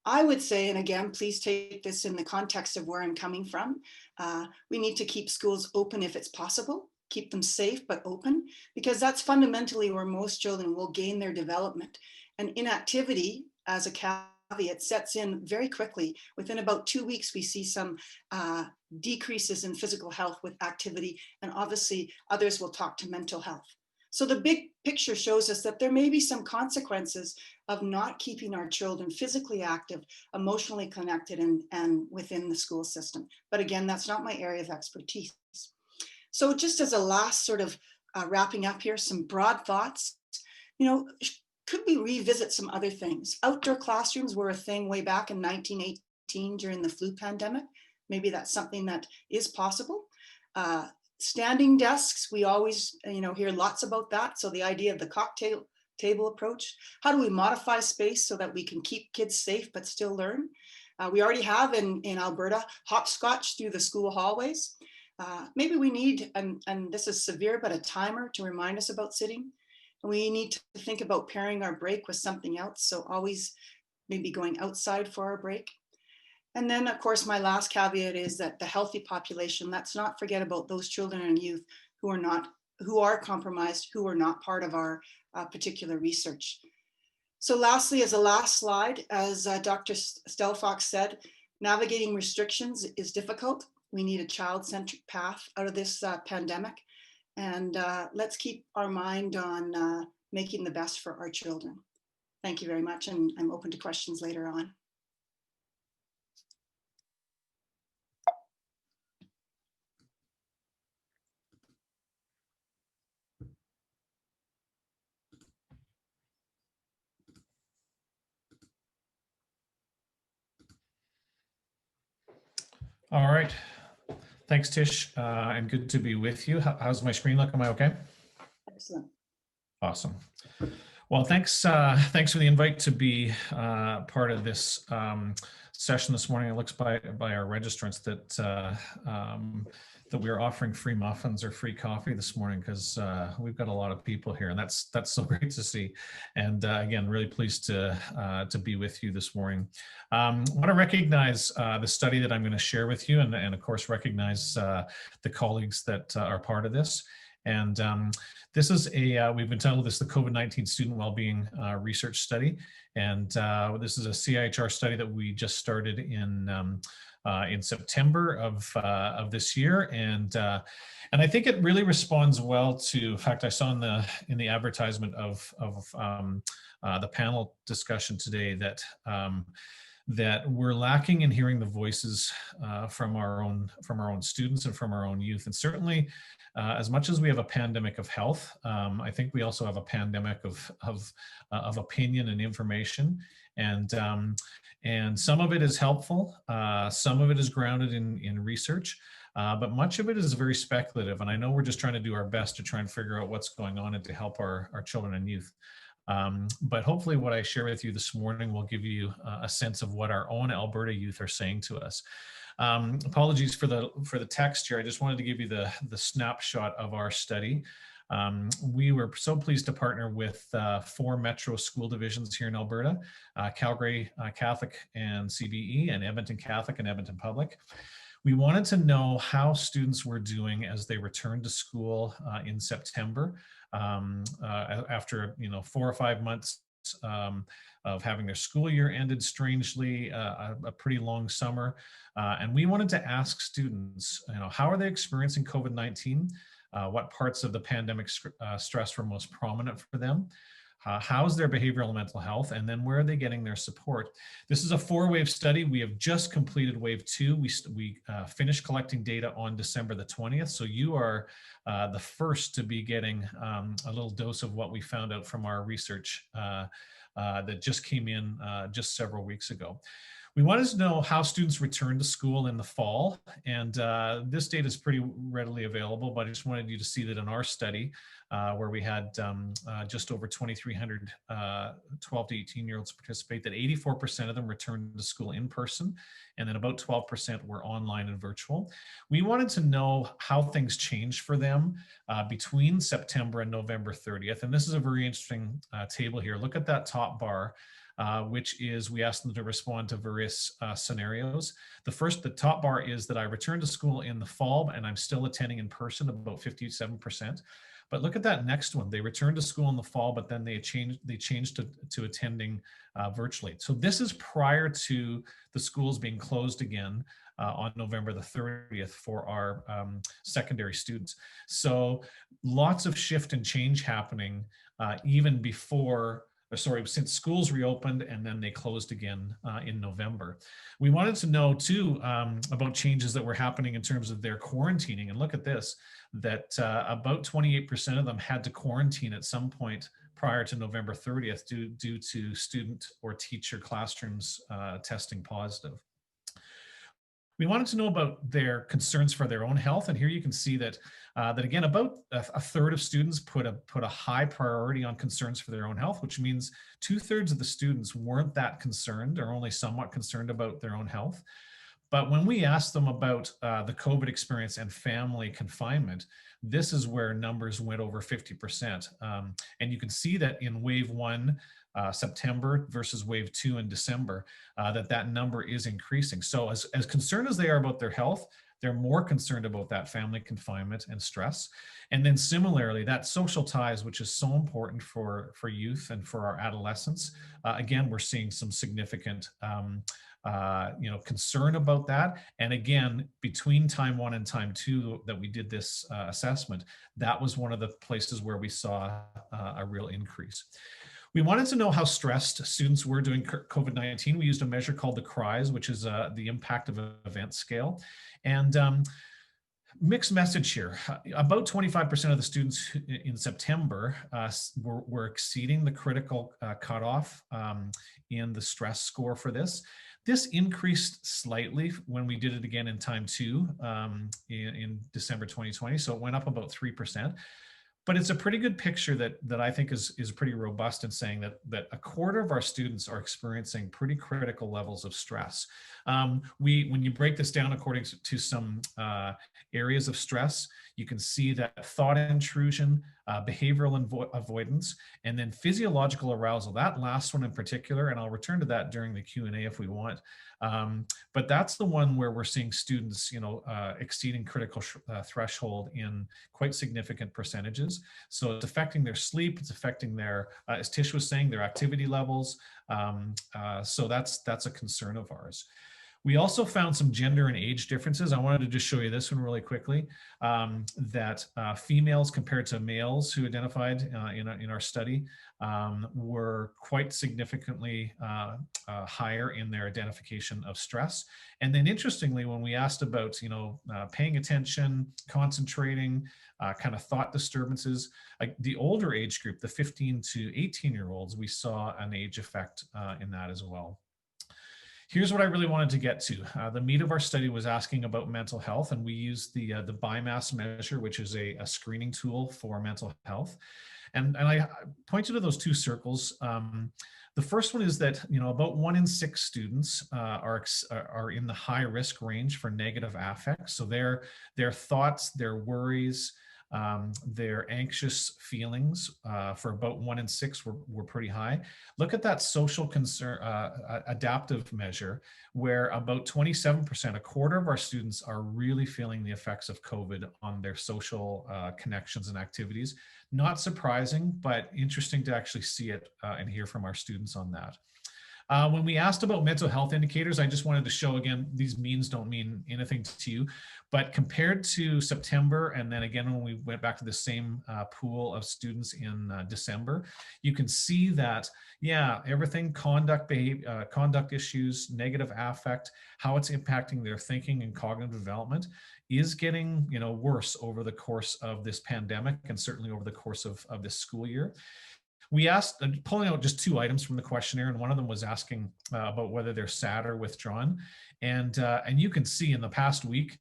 I would say, and again, please take this in the context of where I'm coming from, we need to keep schools open if it's possible, keep them safe but open, because that's fundamentally where most children will gain their development. And inactivity, as a caveat, sets in very quickly. Within about 2 weeks, we see some decreases in physical health with activity, and obviously others will talk to mental health. So the big picture shows us that there may be some consequences of not keeping our children physically active, emotionally connected, and within the school system. But again, that's not my area of expertise. So just as a last sort of wrapping up here, some broad thoughts, could we revisit some other things? Outdoor classrooms were a thing way back in 1918 COVID-19 during the flu pandemic. Maybe that's something that is possible. Standing desks, we always hear lots about that. So the idea of the cocktail table approach. How do we modify space so that we can keep kids safe but still learn? We already have in Alberta hopscotch through the school hallways. Maybe we need, and this is severe, but a timer to remind us about sitting. We need to think about pairing our break with something else. So always maybe going outside for our break. And then of course, my last caveat is that the healthy population, let's not forget about those children and youth who are compromised, who are not part of our particular research. So lastly, as a last slide, as Dr. Stelfox said, navigating restrictions is difficult. We need a child-centric path out of this pandemic. And let's keep our mind on making the best for our children. Thank you very much. And I'm open to questions later on. All right. Thanks, Tish, and good to be with you. How's my screen look? Am I okay? Excellent. Awesome. Well, thanks for the invite to be part of this session this morning. It looks by our registrants that we're offering free muffins or free coffee this morning because we've got a lot of people here, and that's so great to see. And again, really pleased to be with you this morning. I want to recognize the study that I'm going to share with you, and of course recognize the colleagues that are part of this. And this is we've entitled this the COVID-19 Student Wellbeing Research Study. And this is a CIHR study that we just started in September of this year. And I think it really responds well to, in fact, I saw in the advertisement of the panel discussion today that we're lacking in hearing the voices from our own students and from our own youth. And certainly, as much as we have a pandemic of health, I think we also have a pandemic of opinion and information. And some of it is helpful, some of it is grounded in research, but much of it is very speculative. And I know we're just trying to do our best to try and figure out what's going on and to help our children and youth. But hopefully what I share with you this morning will give you a sense of what our own Alberta youth are saying to us. Apologies for the text here. I just wanted to give you the snapshot of our study. We were so pleased to partner with 4 metro school divisions here in Alberta, Calgary Catholic and CBE, and Edmonton Catholic and Edmonton Public. We wanted to know how students were doing as they returned to school in September after 4 or 5 months of having their school year ended strangely, a pretty long summer. And we wanted to ask students, how are they experiencing COVID-19? What parts of the pandemic stress were most prominent for them? How's their behavioral and mental health? And then where are they getting their support? This is a 4-wave study. We have just completed wave 2. We finished collecting data on December the 20th. So you are the first to be getting a little dose of what we found out from our research that just came in just several weeks ago. We wanted to know how students return to school in the fall, and this data is pretty readily available, but I just wanted you to see that in our study, where we had just over 2,300 12 to 18-year-olds participate, that 84% of them returned to school in person, and then about 12% were online and virtual. We wanted to know how things changed for them between September and November 30th, and this is a very interesting table here. Look at that top bar. Which is, we asked them to respond to various scenarios. The top bar is that I returned to school in the fall and I'm still attending in person, about 57%. But look at that next one. They returned to school in the fall, but then they changed to attending virtually. So this is prior to the schools being closed again on November the 30th for our secondary students. So lots of shift and change happening even before, since schools reopened and then they closed again in November. We wanted to know too about changes that were happening in terms of their quarantining. And look at this, that about 28% of them had to quarantine at some point prior to November 30th due to student or teacher classrooms testing positive. We wanted to know about their concerns for their own health, and here you can see that that again, about a third of students put a high priority on concerns for their own health, which means 2/3 of the students weren't that concerned or only somewhat concerned about their own health. But when we asked them about the COVID experience and family confinement, this is where numbers went over 50%. And you can see that in wave 1, September versus wave 2 in December, that number is increasing. So as concerned as they are about their health, they're more concerned about that family confinement and stress. And then similarly, that social ties, which is so important for youth and for our adolescents, again, we're seeing some significant concern about that. And again, between time 1 and time 2 that we did this assessment, that was one of the places where we saw a real increase. We wanted to know how stressed students were during COVID-19. We used a measure called the CRIES, which is the impact of event scale. And mixed message here. About 25% of the students in September were exceeding the critical cutoff in the stress score for this. This increased slightly when we did it again in time 2 in December 2020. So it went up about 3%. But it's a pretty good picture that I think is pretty robust in saying that a quarter of our students are experiencing pretty critical levels of stress. When you break this down according to some areas of stress, you can see that thought intrusion, behavioral avoidance, and then physiological arousal. That last one in particular, and I'll return to that during the Q&A if we want. But that's the one where we're seeing students, exceeding critical threshold in quite significant percentages. So it's affecting their sleep, it's affecting their, as Tish was saying, their activity levels. So that's a concern of ours. We also found some gender and age differences. I wanted to just show you this one really quickly, that females compared to males who identified in our study were quite significantly higher in their identification of stress. And then interestingly, when we asked about, paying attention, concentrating, kind of thought disturbances, like the older age group, the 15 to 18-year-olds, we saw an age effect in that as well. Here's what I really wanted to get to. The meat of our study was asking about mental health, and we used the BIMAS measure, which is a screening tool for mental health. And I pointed to those 2 circles. The first one is that about 1 in 6 students are in the high risk range for negative affect. So their thoughts, their worries, their anxious feelings for about 1 in 6 were pretty high. Look at that social concern adaptive measure, where about 27%, a quarter of our students are really feeling the effects of COVID on their social connections and activities. Not surprising, but interesting to actually see it and hear from our students on that. When we asked about mental health indicators, I just wanted to show again, these means don't mean anything to you, but compared to September, and then again, when we went back to the same pool of students in December, you can see that, yeah, everything, conduct issues, negative affect, how it's impacting their thinking and cognitive development is getting, worse over the course of this pandemic and certainly over the course of this school year. We asked, pulling out just 2 items from the questionnaire, and one of them was asking about whether they're sad or withdrawn. And you can see in the past week,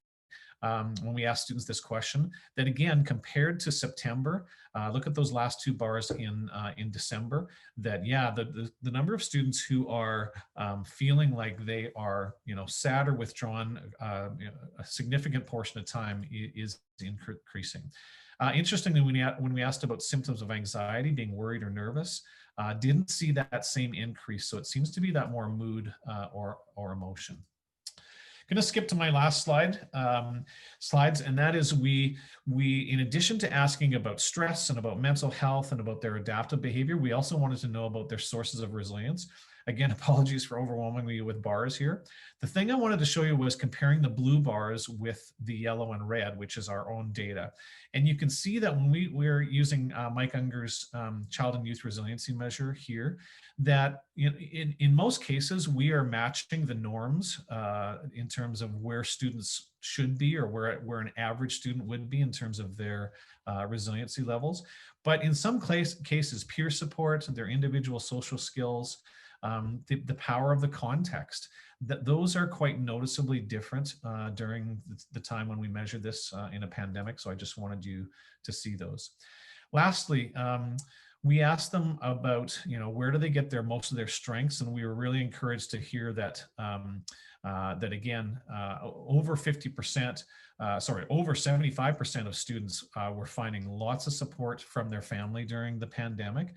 when we asked students this question, that again, compared to September, look at those last 2 bars in December, that yeah, the number of students who are feeling like they are, sad or withdrawn, a significant portion of time is increasing. Interestingly, when we asked about symptoms of anxiety, being worried or nervous, didn't see that same increase. So it seems to be that more mood or emotion. Going to skip to my last slides, and that is we in addition to asking about stress and about mental health and about their adaptive behavior, we also wanted to know about their sources of resilience. Again, apologies for overwhelming you with bars here. The thing I wanted to show you was comparing the blue bars with the yellow and red, which is our own data. And you can see that when we're using Mike Unger's Child and Youth Resiliency Measure here, that in most cases, we are matching the norms in terms of where students should be or where an average student would be in terms of their resiliency levels. But in some cases, peer support, their individual social skills, the power of the context. Those are quite noticeably different during the time when we measured this in a pandemic. So I just wanted you to see those. Lastly, we asked them about, where do they get most of their strengths, and we were really encouraged to hear that that again, over 50%, over 75% of students were finding lots of support from their family during the pandemic.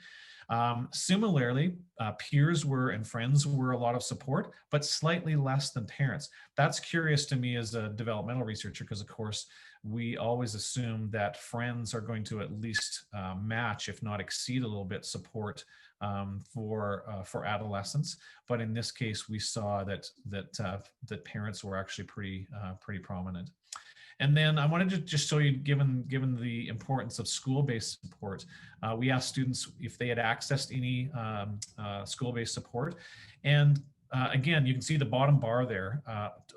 Similarly, peers and friends were a lot of support, but slightly less than parents. That's curious to me as a developmental researcher, because of course, we always assume that friends are going to at least match, if not exceed a little bit, support for adolescents. But in this case, we saw that parents were actually pretty prominent. And then I wanted to just show you, given the importance of school-based support, we asked students if they had accessed any school-based support. And again, you can see the bottom bar there,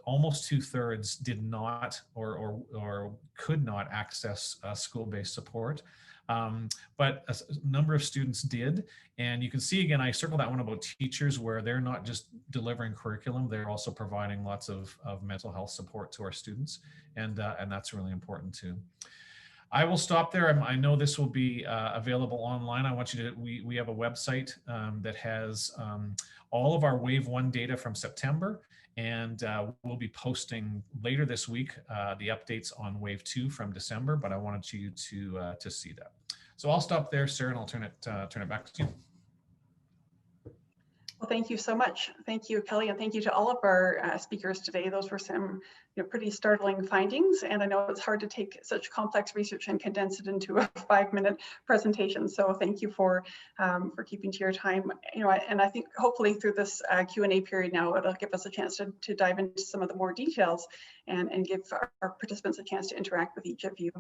almost 2/3 did not or could not access school-based support. But a number of students did. And you can see, again, I circled that one about teachers, where they're not just delivering curriculum, they're also providing lots of mental health support to our students. And that's really important too. I will stop there. I know this will be available online. I want you to, we have a website that has all of our Wave 1 data from September, and we'll be posting later this week the updates on Wave 2 from December, but I wanted you to see that. So I'll stop there, Sarah, and I'll turn it back to you. Well, thank you so much. Thank you, Kelly, and thank you to all of our speakers today. Those were some pretty startling findings, and I know it's hard to take such complex research and condense it into a 5-minute presentation. So thank you for keeping to your time. And I think hopefully through this Q&A period now, it'll give us a chance to dive into some of the more details and give our participants a chance to interact with each of you.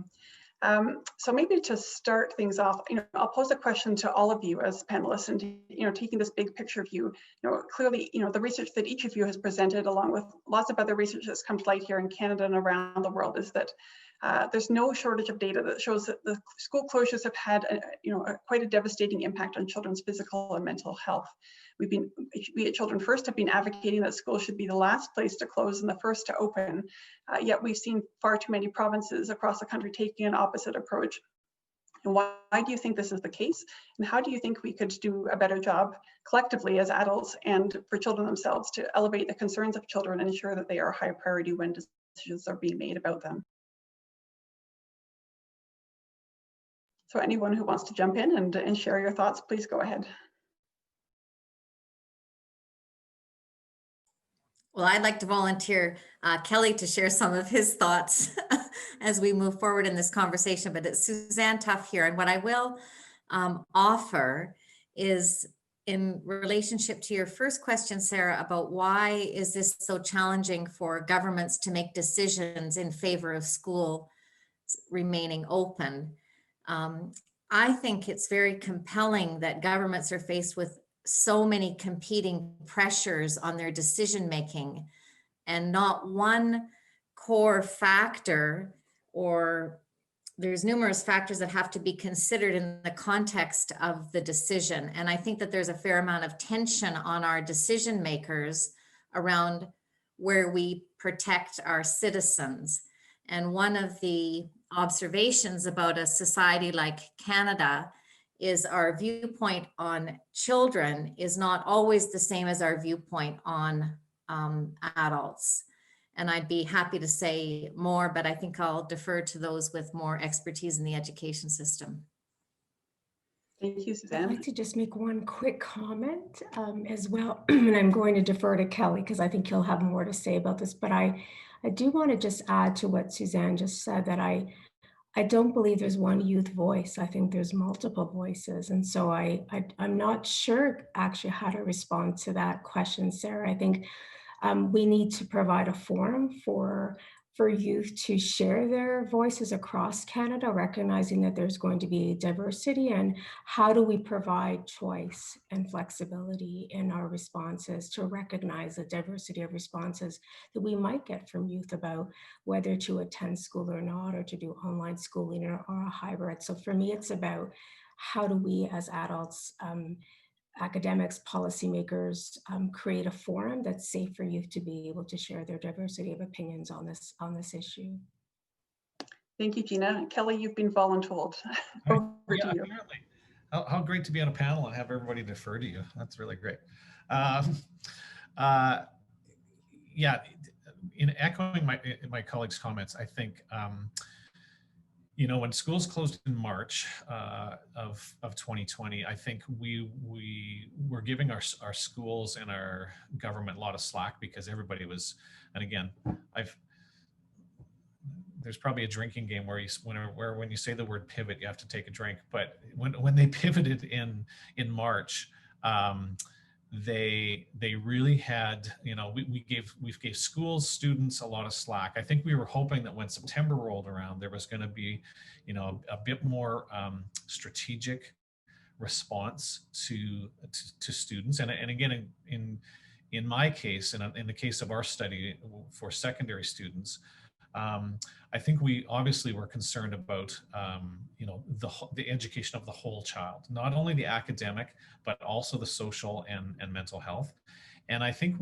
So maybe to start things off, I'll pose a question to all of you as panelists, and taking this big picture view, clearly, the research that each of you has presented, along with lots of other research that's come to light here in Canada and around the world, is that there's no shortage of data that shows that the school closures have had quite a devastating impact on children's physical and mental health. We at Children First have been advocating that schools should be the last place to close and the first to open, yet we've seen far too many provinces across the country taking an opposite approach. And why do you think this is the case? And how do you think we could do a better job collectively as adults and for children themselves to elevate the concerns of children and ensure that they are high priority when decisions are being made about them? So anyone who wants to jump in and share your thoughts, please go ahead. Well, I'd like to volunteer Kelly to share some of his thoughts as we move forward in this conversation, but it's Suzanne Tuff here. And what I will offer is in relationship to your first question, Sarah, about why is this so challenging for governments to make decisions in favor of school remaining open. I think it's very compelling that governments are faced with so many competing pressures on their decision making, and not one core factor, or there's numerous factors that have to be considered in the context of the decision. And I think that there's a fair amount of tension on our decision makers around where we protect our citizens. And one of the observations about a society like Canada is our viewpoint on children is not always the same as our viewpoint on adults. And I'd be happy to say more, but I think I'll defer to those with more expertise in the education system. Thank you, Suzanne. I'd like to just make one quick comment as well. And I'm going to defer to Kelly because I think he'll have more to say about this, but I do want to just add to what Suzanne just said, that I don't believe there's one youth voice. I think there's multiple voices. And so I'm not sure actually how to respond to that question, Sarah. I think we need to provide a forum for youth to share their voices across Canada, recognizing that there's going to be diversity, and how do we provide choice and flexibility in our responses to recognize the diversity of responses that we might get from youth about whether to attend school or not, or to do online schooling or a hybrid. So for me, it's about how do we as adults academics, policymakers create a forum that's safe for youth to be able to share their diversity of opinions on this issue. Thank you, Gina. Kelly, you've been voluntold. Over Yeah, to you. apparently. How great to be on a panel and have everybody defer to you. That's really great. Yeah, in echoing my colleagues' comments, I think, you know, when schools closed in March of 2020, I think we were giving our schools and our government a lot of slack because everybody was, and again, there's probably a drinking game where when you say the word pivot, you have to take a drink. But when they pivoted in March, they really had, you know, we gave schools, students a lot of slack. I think we were hoping that when September rolled around, there was going to be, you know, a bit more strategic response to students. And again, in my case, and in the case of our study for secondary students, I think we obviously were concerned about, you know, the education of the whole child, not only the academic, but also the social and mental health. And I think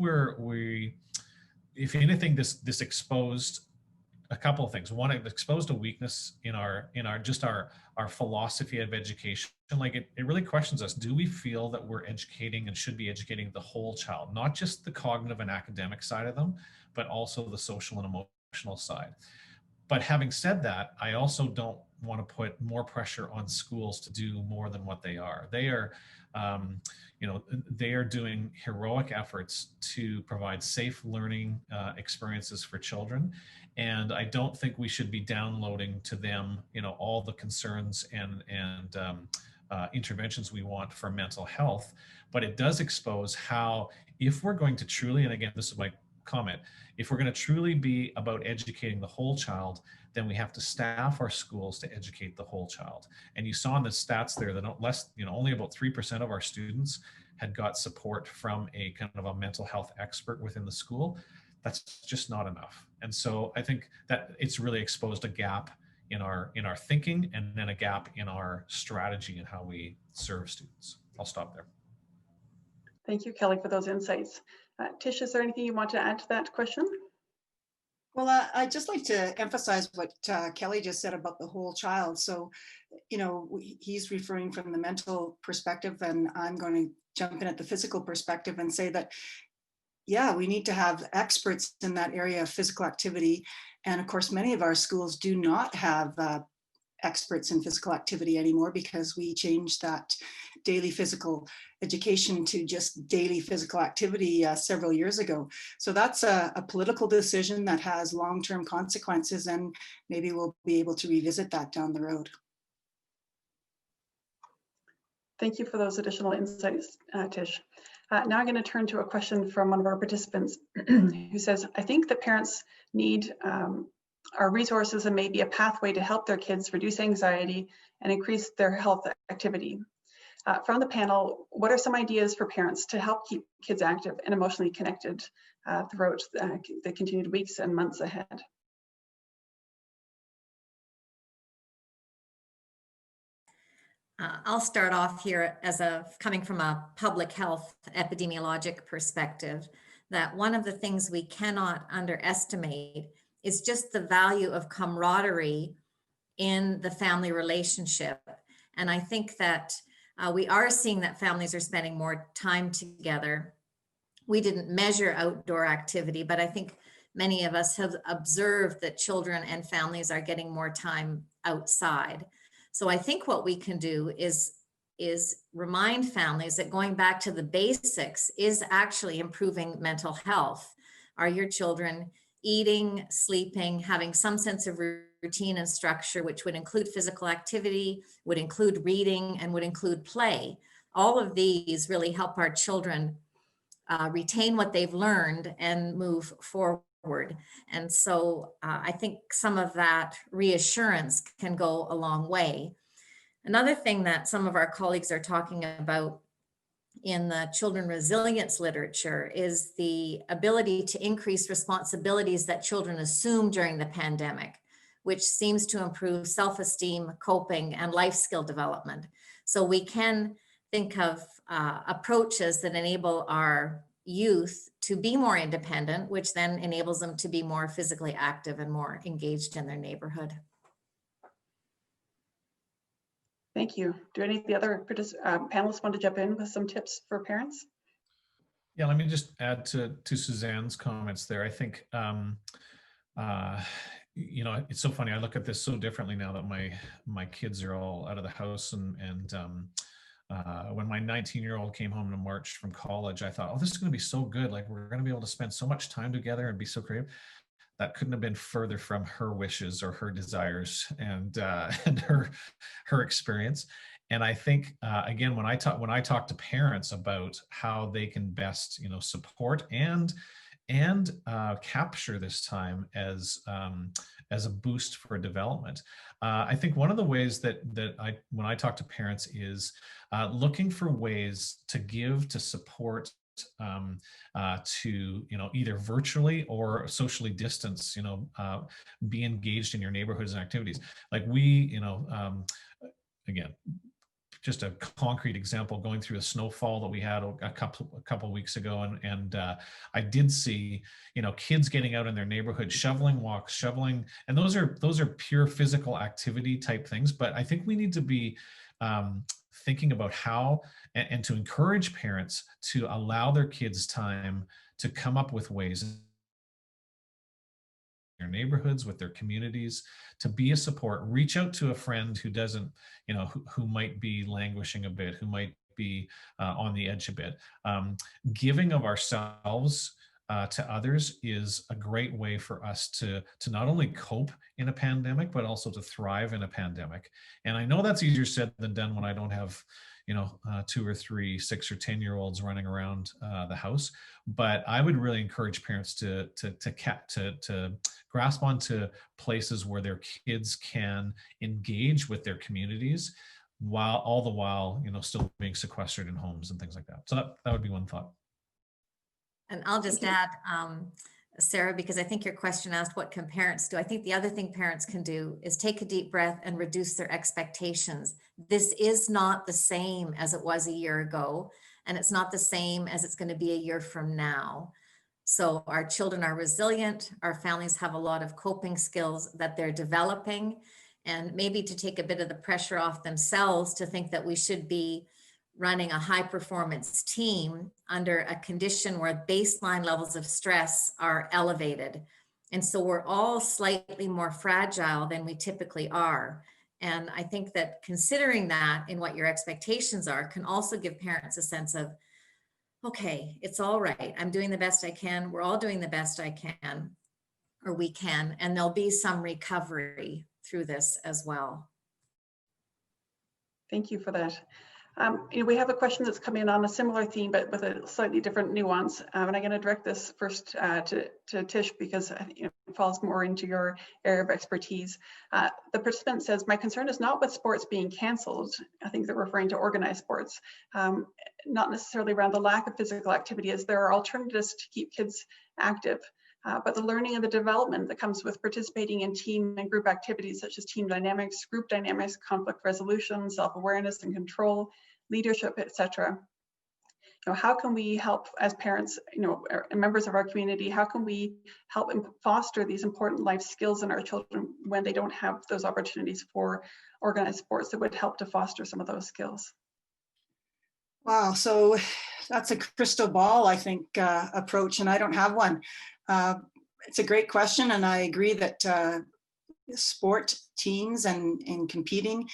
if anything, this exposed a couple of things. One, it exposed a weakness in our philosophy of education. Like it really questions us. Do we feel that we're educating and should be educating the whole child, not just the cognitive and academic side of them, but also the social and emotional side? But having said that, I also don't want to put more pressure on schools to do more than what they are. They are, you know, they are doing heroic efforts to provide safe learning experiences for children. And I don't think we should be downloading to them, you know, all the concerns and interventions we want for mental health. But it does expose how, if we're going to truly, and again, this is my comment, if we're going to truly be about educating the whole child, then we have to staff our schools to educate the whole child. And you saw in the stats there that only about 3% of our students had got support from a kind of a mental health expert within the school. That's just not enough. And so I think that it's really exposed a gap in our thinking, and then a gap in our strategy and how we serve students. I'll stop there. Thank you, Kelly, for those insights. Tish, is there anything you want to add to that question? Well, I'd just like to emphasize what Kelly just said about the whole child. So, you know, he's referring from the mental perspective, and I'm going to jump in at the physical perspective and say that, yeah, we need to have experts in that area of physical activity. And of course, many of our schools do not have experts in physical activity anymore, because we changed that daily physical education to just daily physical activity several years ago. So that's a political decision that has long-term consequences, and maybe we'll be able to revisit that down the road. Thank you for those additional insights, Tish. Now I'm going to turn to a question from one of our participants who says, I think that parents need our resources and maybe a pathway to help their kids reduce anxiety and increase their health activity. From the panel, what are some ideas for parents to help keep kids active and emotionally connected throughout the continued weeks and months ahead? I'll start off here coming from a public health epidemiologic perspective, that one of the things we cannot underestimate is just the value of camaraderie in the family relationship. And I think that we are seeing that families are spending more time together. We didn't measure outdoor activity, but I think many of us have observed that children and families are getting more time outside. So I think what we can do is remind families that going back to the basics is actually improving mental health. Are your children eating, sleeping, having some sense of routine and structure, which would include physical activity, would include reading, and would include play? All of these really help our children retain what they've learned and move forward. And so I think some of that reassurance can go a long way. Another thing that some of our colleagues are talking about in the children resilience literature is the ability to increase responsibilities that children assume during the pandemic, which seems to improve self-esteem, coping, and life skill development. So we can think of approaches that enable our youth to be more independent, which then enables them to be more physically active and more engaged in their neighborhood. Thank you. Do any of the other panelists want to jump in with some tips for parents? Yeah, let me just add to Suzanne's comments there. I think, you know, it's so funny. I look at this so differently now that my kids are all out of the house, and when my 19-year-old came home in March from college, I thought, oh, this is going to be so good. Like, we're going to be able to spend so much time together and be so creative. That couldn't have been further from her wishes or her desires and her experience. And I think again, when I talk to parents about how they can best, you know, support and capture this time as a boost for development, I think one of the ways that when I talk to parents is looking for ways to give, to support, to, you know, either virtually or socially distance, you know, be engaged in your neighborhoods and activities. Like we, you know, again, just a concrete example, going through a snowfall that we had a couple weeks ago, and I did see, you know, kids getting out in their neighborhood, shoveling walks, shoveling, and those are pure physical activity type things. But I think we need to be thinking about how and to encourage parents to allow their kids time to come up with ways in their neighborhoods, with their communities, to be a support. Reach out to a friend who doesn't, you know, who might be languishing a bit, who might be on the edge a bit. Giving of ourselves to others is a great way for us to not only cope in a pandemic, but also to thrive in a pandemic. And I know that's easier said than done when I don't have, you know, 2 or 3, 6 or 10-year-olds running around the house. But I would really encourage parents to grasp onto places where their kids can engage with their communities, while all the while, you know, still being sequestered in homes and things like that. So that would be one thought. And I'll just add, Sarah, because I think your question asked, what can parents do? I think the other thing parents can do is take a deep breath and reduce their expectations. This is not the same as it was a year ago, and it's not the same as it's going to be a year from now. So our children are resilient. Our families have a lot of coping skills that they're developing, and maybe to take a bit of the pressure off themselves to think that we should be running a high performance team under a condition where baseline levels of stress are elevated. And so we're all slightly more fragile than we typically are. And I think that considering that in what your expectations are can also give parents a sense of, okay, it's all right. I'm doing the best I can. We're all doing the best I can, or we can, and there'll be some recovery through this as well. Thank you for that. You know, we have a question that's come in on a similar theme, but with a slightly different nuance. And I'm going to direct this first to Tish, because it falls more into your area of expertise. The participant says, my concern is not with sports being canceled. I think they're referring to organized sports, not necessarily around the lack of physical activity, as there are alternatives to keep kids active. But the learning and the development that comes with participating in team and group activities such as team dynamics, group dynamics, conflict resolution, self-awareness and control, leadership, etc. You know, how can we help as parents, you know, members of our community, how can we help foster these important life skills in our children when they don't have those opportunities for organized sports that would help to foster some of those skills? Wow, so that's a crystal ball, I think, approach, and I don't have one. It's a great question, and I agree that sport teams and competing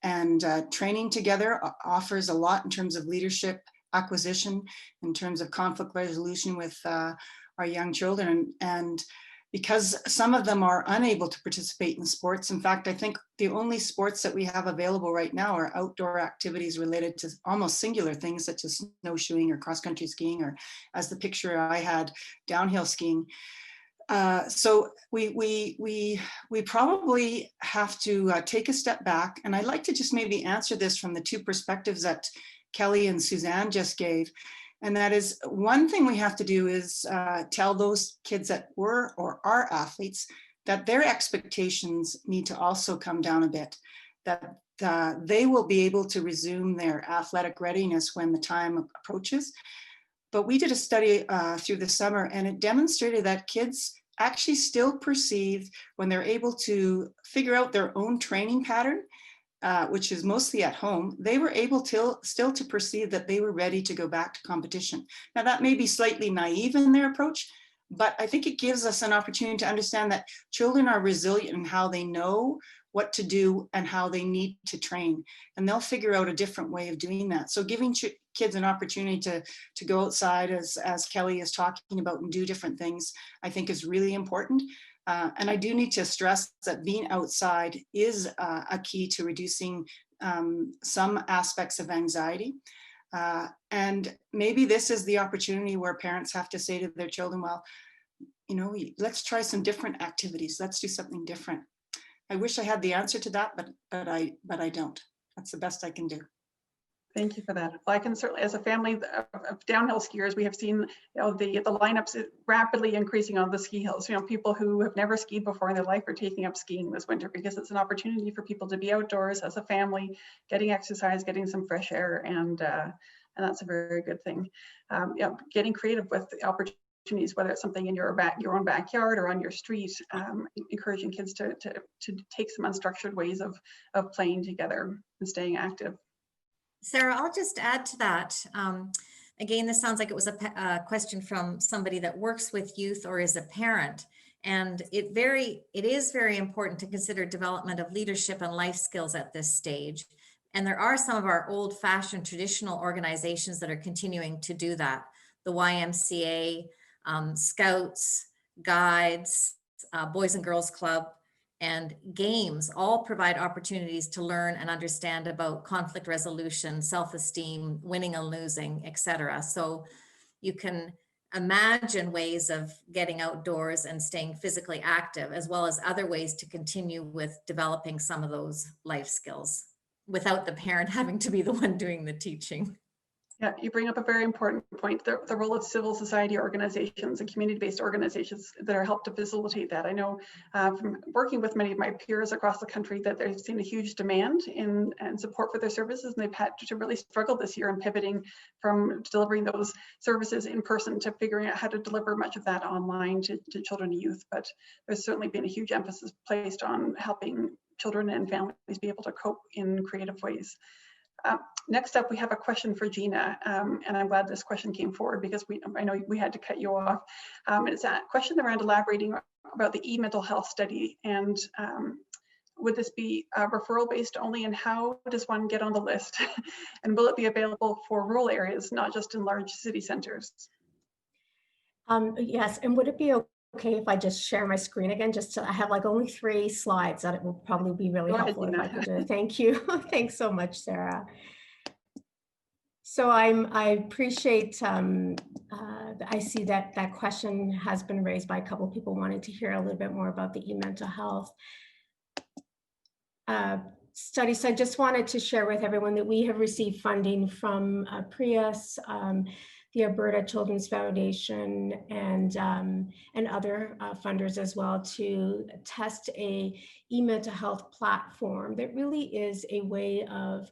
and training together offers a lot in terms of leadership acquisition, in terms of conflict resolution with our young children. And because some of them are unable to participate in sports, in fact, I think the only sports that we have available right now are outdoor activities related to almost singular things such as snowshoeing or cross-country skiing, or, as the picture I had, downhill skiing. So we probably have to take a step back, and I'd like to just maybe answer this from the two perspectives that Kelly and Suzanne just gave. And that is, one thing we have to do is tell those kids that were or are athletes that their expectations need to also come down a bit, that they will be able to resume their athletic readiness when the time approaches. But we did a study through the summer, and it demonstrated that kids actually still perceive, when they're able to figure out their own training pattern, which is mostly at home, they were able to still to perceive that they were ready to go back to competition. Now that may be slightly naive in their approach, but I think it gives us an opportunity to understand that children are resilient in how they know what to do and how they need to train, and they'll figure out a different way of doing that. So giving kids an opportunity to go outside, as Kelly is talking about, and do different things, I think is really important. And I do need to stress that being outside is a key to reducing some aspects of anxiety. And maybe this is the opportunity where parents have to say to their children, well, you know, let's try some different activities. Let's do something different. I wish I had the answer to that, but I don't. That's the best I can do. Thank you for that. Well, I can certainly, as a family of downhill skiers, we have seen, you know, the lineups rapidly increasing on the ski hills. You know, people who have never skied before in their life are taking up skiing this winter because it's an opportunity for people to be outdoors as a family, getting exercise, getting some fresh air, and that's a very good thing. Yeah, getting creative with the opportunities, whether it's something in your own backyard or on your street, encouraging kids to take some unstructured ways of playing together and staying active. Sarah, I'll just add to that. Again, this sounds like it was a question from somebody that works with youth or is a parent. And it is very important to consider development of leadership and life skills at this stage. And there are some of our old-fashioned traditional organizations that are continuing to do that. The YMCA, Scouts, Guides, Boys and Girls Club, and games all provide opportunities to learn and understand about conflict resolution, self-esteem, winning and losing, etc. So you can imagine ways of getting outdoors and staying physically active, as well as other ways to continue with developing some of those life skills without the parent having to be the one doing the teaching. Yeah, you bring up a very important point, the role of civil society organizations and community-based organizations that are helped to facilitate that. I know from working with many of my peers across the country that they've seen a huge demand and support for their services, and they've had to really struggle this year in pivoting from delivering those services in person to figuring out how to deliver much of that online to children and youth. But there's certainly been a huge emphasis placed on helping children and families be able to cope in creative ways. Next up, we have a question for Gina, and I'm glad this question came forward because I know we had to cut you off. It's a question around elaborating about the e-mental health study, and would this be referral based only, and how does one get on the list? And will it be available for rural areas, not just in large city centers? Yes, and would it be okay if I just share my screen again? I have like only 3 slides that it will probably be really helpful if I could do it. Thank you. Thanks so much, Sarah. So I appreciate, I see that question has been raised by a couple of people wanting to hear a little bit more about the e-mental health study. So I just wanted to share with everyone that we have received funding from Prius, the Alberta Children's Foundation, and other funders as well, to test a e-mental health platform that really is a way of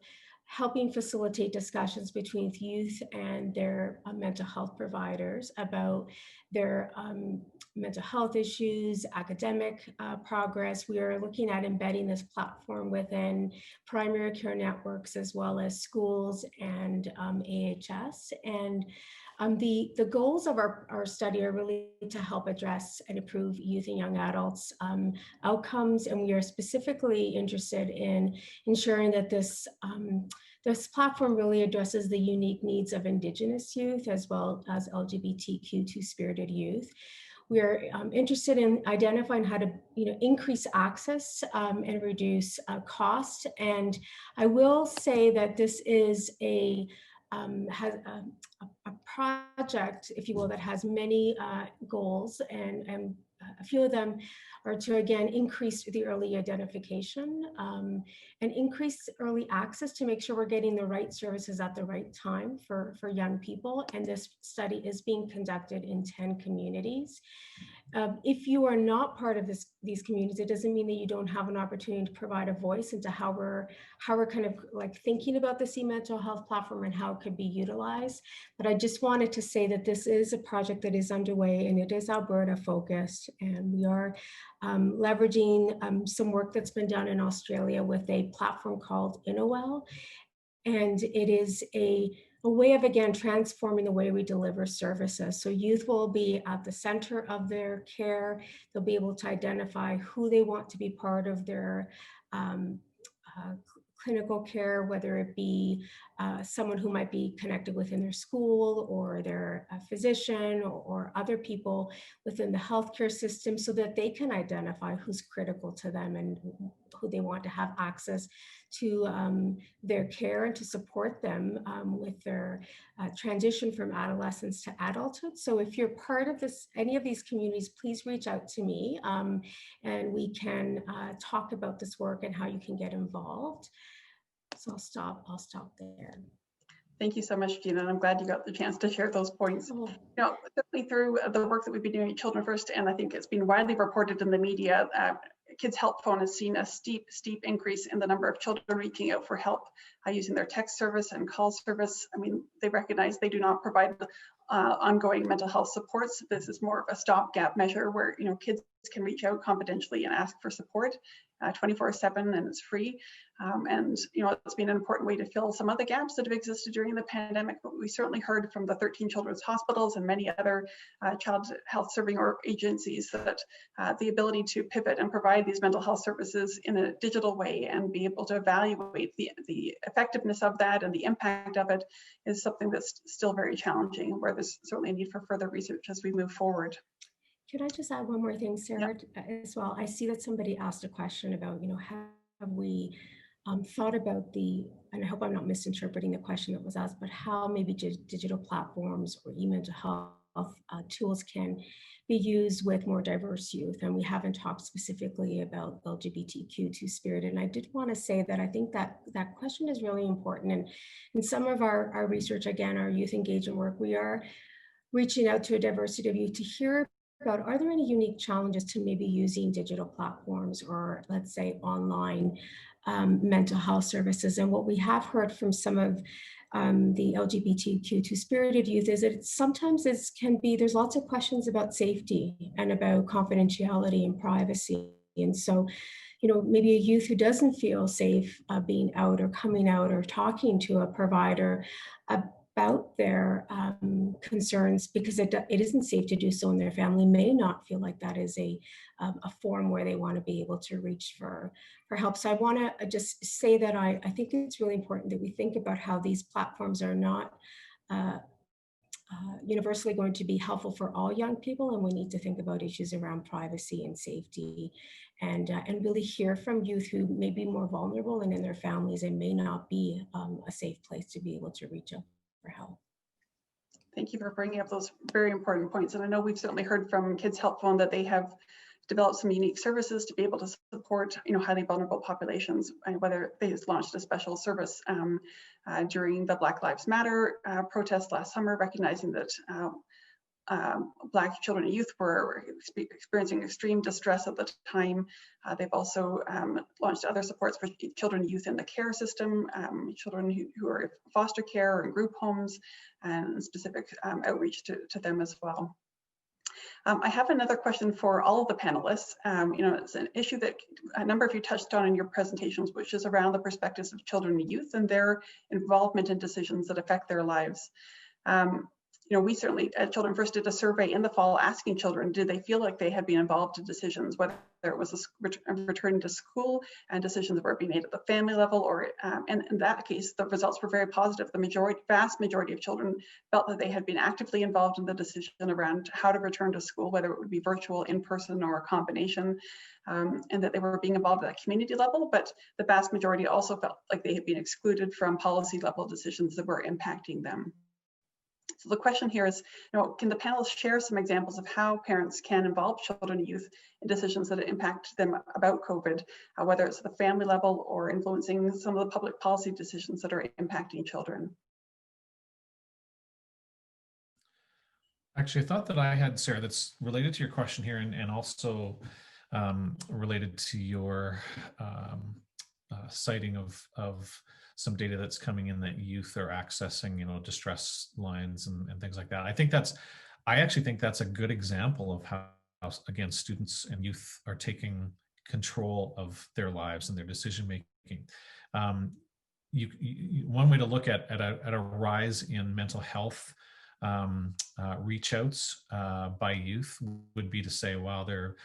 helping facilitate discussions between youth and their mental health providers about their mental health issues, academic progress. We are looking at embedding this platform within primary care networks as well as schools and AHS. And the goals of our study are really to help address and improve youth and young adults outcomes. And we are specifically interested in ensuring that this platform really addresses the unique needs of Indigenous youth as well as LGBTQ two-spirited youth. We are interested in identifying how to increase access and reduce cost. And I will say that this is a project, if you will, that has many goals, and a few of them are to, again, increase the early identification and increase early access to make sure we're getting the right services at the right time for young people. And this study is being conducted in 10 communities. If you are not part of these communities, it doesn't mean that you don't have an opportunity to provide a voice into how we're kind of like thinking about the C mental health platform and how it could be utilized. But I just wanted to say that this is a project that is underway and it is Alberta focused, and we are leveraging some work that's been done in Australia with a platform called InnoWell. And it is a way of, again, transforming the way we deliver services. So youth will be at the center of their care. They'll be able to identify who they want to be part of their clinical care, whether it be someone who might be connected within their school or their physician or other people within the healthcare system, so that they can identify who's critical to them and who they want to have access to their care and to support them with their transition from adolescence to adulthood. So if you're part of any of these communities, please reach out to me and we can talk about this work and how you can get involved. So I'll stop there. Thank you so much, Gina, and I'm glad you got the chance to share those points. You know, certainly through the work that we've been doing at Children First, and I think it's been widely reported in the media, Kids Help Phone has seen a steep increase in the number of children reaching out for help using their text service and call service. I mean, they recognize they do not provide ongoing mental health supports. This is more of a stopgap measure where, you know, kids can reach out confidentially and ask for support 24/7, and it's free. And, you know, it's been an important way to fill some of the gaps that have existed during the pandemic. But we certainly heard from the 13 children's hospitals and many other child health serving agencies that the ability to pivot and provide these mental health services in a digital way and be able to evaluate the effectiveness of that and the impact of it is something that's still very challenging, where there's certainly a need for further research as we move forward. Could I just add one more thing, Sarah, as well? I see that somebody asked a question about, you know, have we thought about and I hope I'm not misinterpreting the question that was asked, but how maybe digital platforms or e-mental health tools can be used with more diverse youth. And we haven't talked specifically about LGBTQ two-spirited. And I did want to say that I think that question is really important. And in some of our research, again, our youth engagement work, we are reaching out to a diversity of youth to hear about, are there any unique challenges to maybe using digital platforms or, let's say, online mental health services? And what we have heard from some of the LGBTQ two-spirited youth is that sometimes there's lots of questions about safety and about confidentiality and privacy. And so, you know, maybe a youth who doesn't feel safe being out or coming out or talking to a provider about their concerns because it isn't safe to do so, and their family may not feel like that is a forum where they want to be able to reach for help. So I want to just say that I think it's really important that we think about how these platforms are not universally going to be helpful for all young people, and we need to think about issues around privacy and safety, and really hear from youth who may be more vulnerable and in their families and may not be a safe place to be able to reach out for help. Thank you for bringing up those very important points. And I know we've certainly heard from Kids Help Phone that they have developed some unique services to be able to support, you know, highly vulnerable populations, and whether they just launched a special service during the Black Lives Matter protest last summer, recognizing that Black children and youth were experiencing extreme distress at the time. They've also launched other supports for children and youth in the care system, children who are in foster care or in group homes, and specific outreach to them as well. I have another question for all of the panelists. You know, it's an issue that a number of you touched on in your presentations, which is around the perspectives of children and youth and their involvement in decisions that affect their lives. You know, we certainly at Children First did a survey in the fall asking children, did they feel like they had been involved in decisions, whether it was a return to school and decisions that were being made at the family level, or and in that case, the results were very positive. The vast majority of children felt that they had been actively involved in the decision around how to return to school, whether it would be virtual, in person, or a combination, and that they were being involved at a community level. But the vast majority also felt like they had been excluded from policy level decisions that were impacting them. So the question here is, you know, can the panelists share some examples of how parents can involve children and youth in decisions that impact them about COVID, whether it's at the family level or influencing some of the public policy decisions that are impacting children? Actually, I thought that I had, Sarah, that's related to your question here, and also related to your citing of some data that's coming in that youth are accessing, distress lines and things like that. I actually think that's a good example of how, again, students and youth are taking control of their lives and their decision making. One way to look at a rise in mental health reach outs by youth would be to say, wow, they're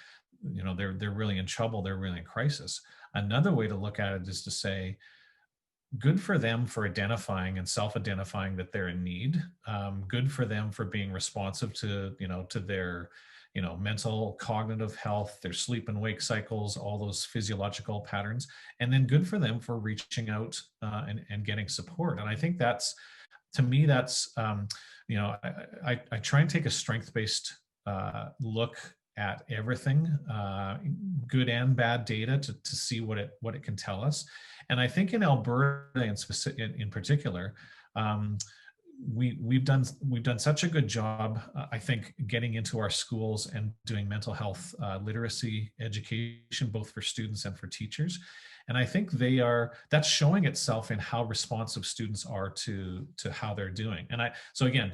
really in trouble, they're really in crisis. Another way to look at it is to say, good for them for identifying and self-identifying that they're in need. Good for them for being responsive to their mental, cognitive health, their sleep and wake cycles, all those physiological patterns, and then good for them for reaching out and getting support. And I think that's, to me, that's I try and take a strength-based look at everything, good and bad data, to see what it can tell us. And I think in Alberta in particular, we've done such a good job, I think, getting into our schools and doing mental health literacy education, both for students and for teachers. And I think that's showing itself in how responsive students are to how they're doing. And so again,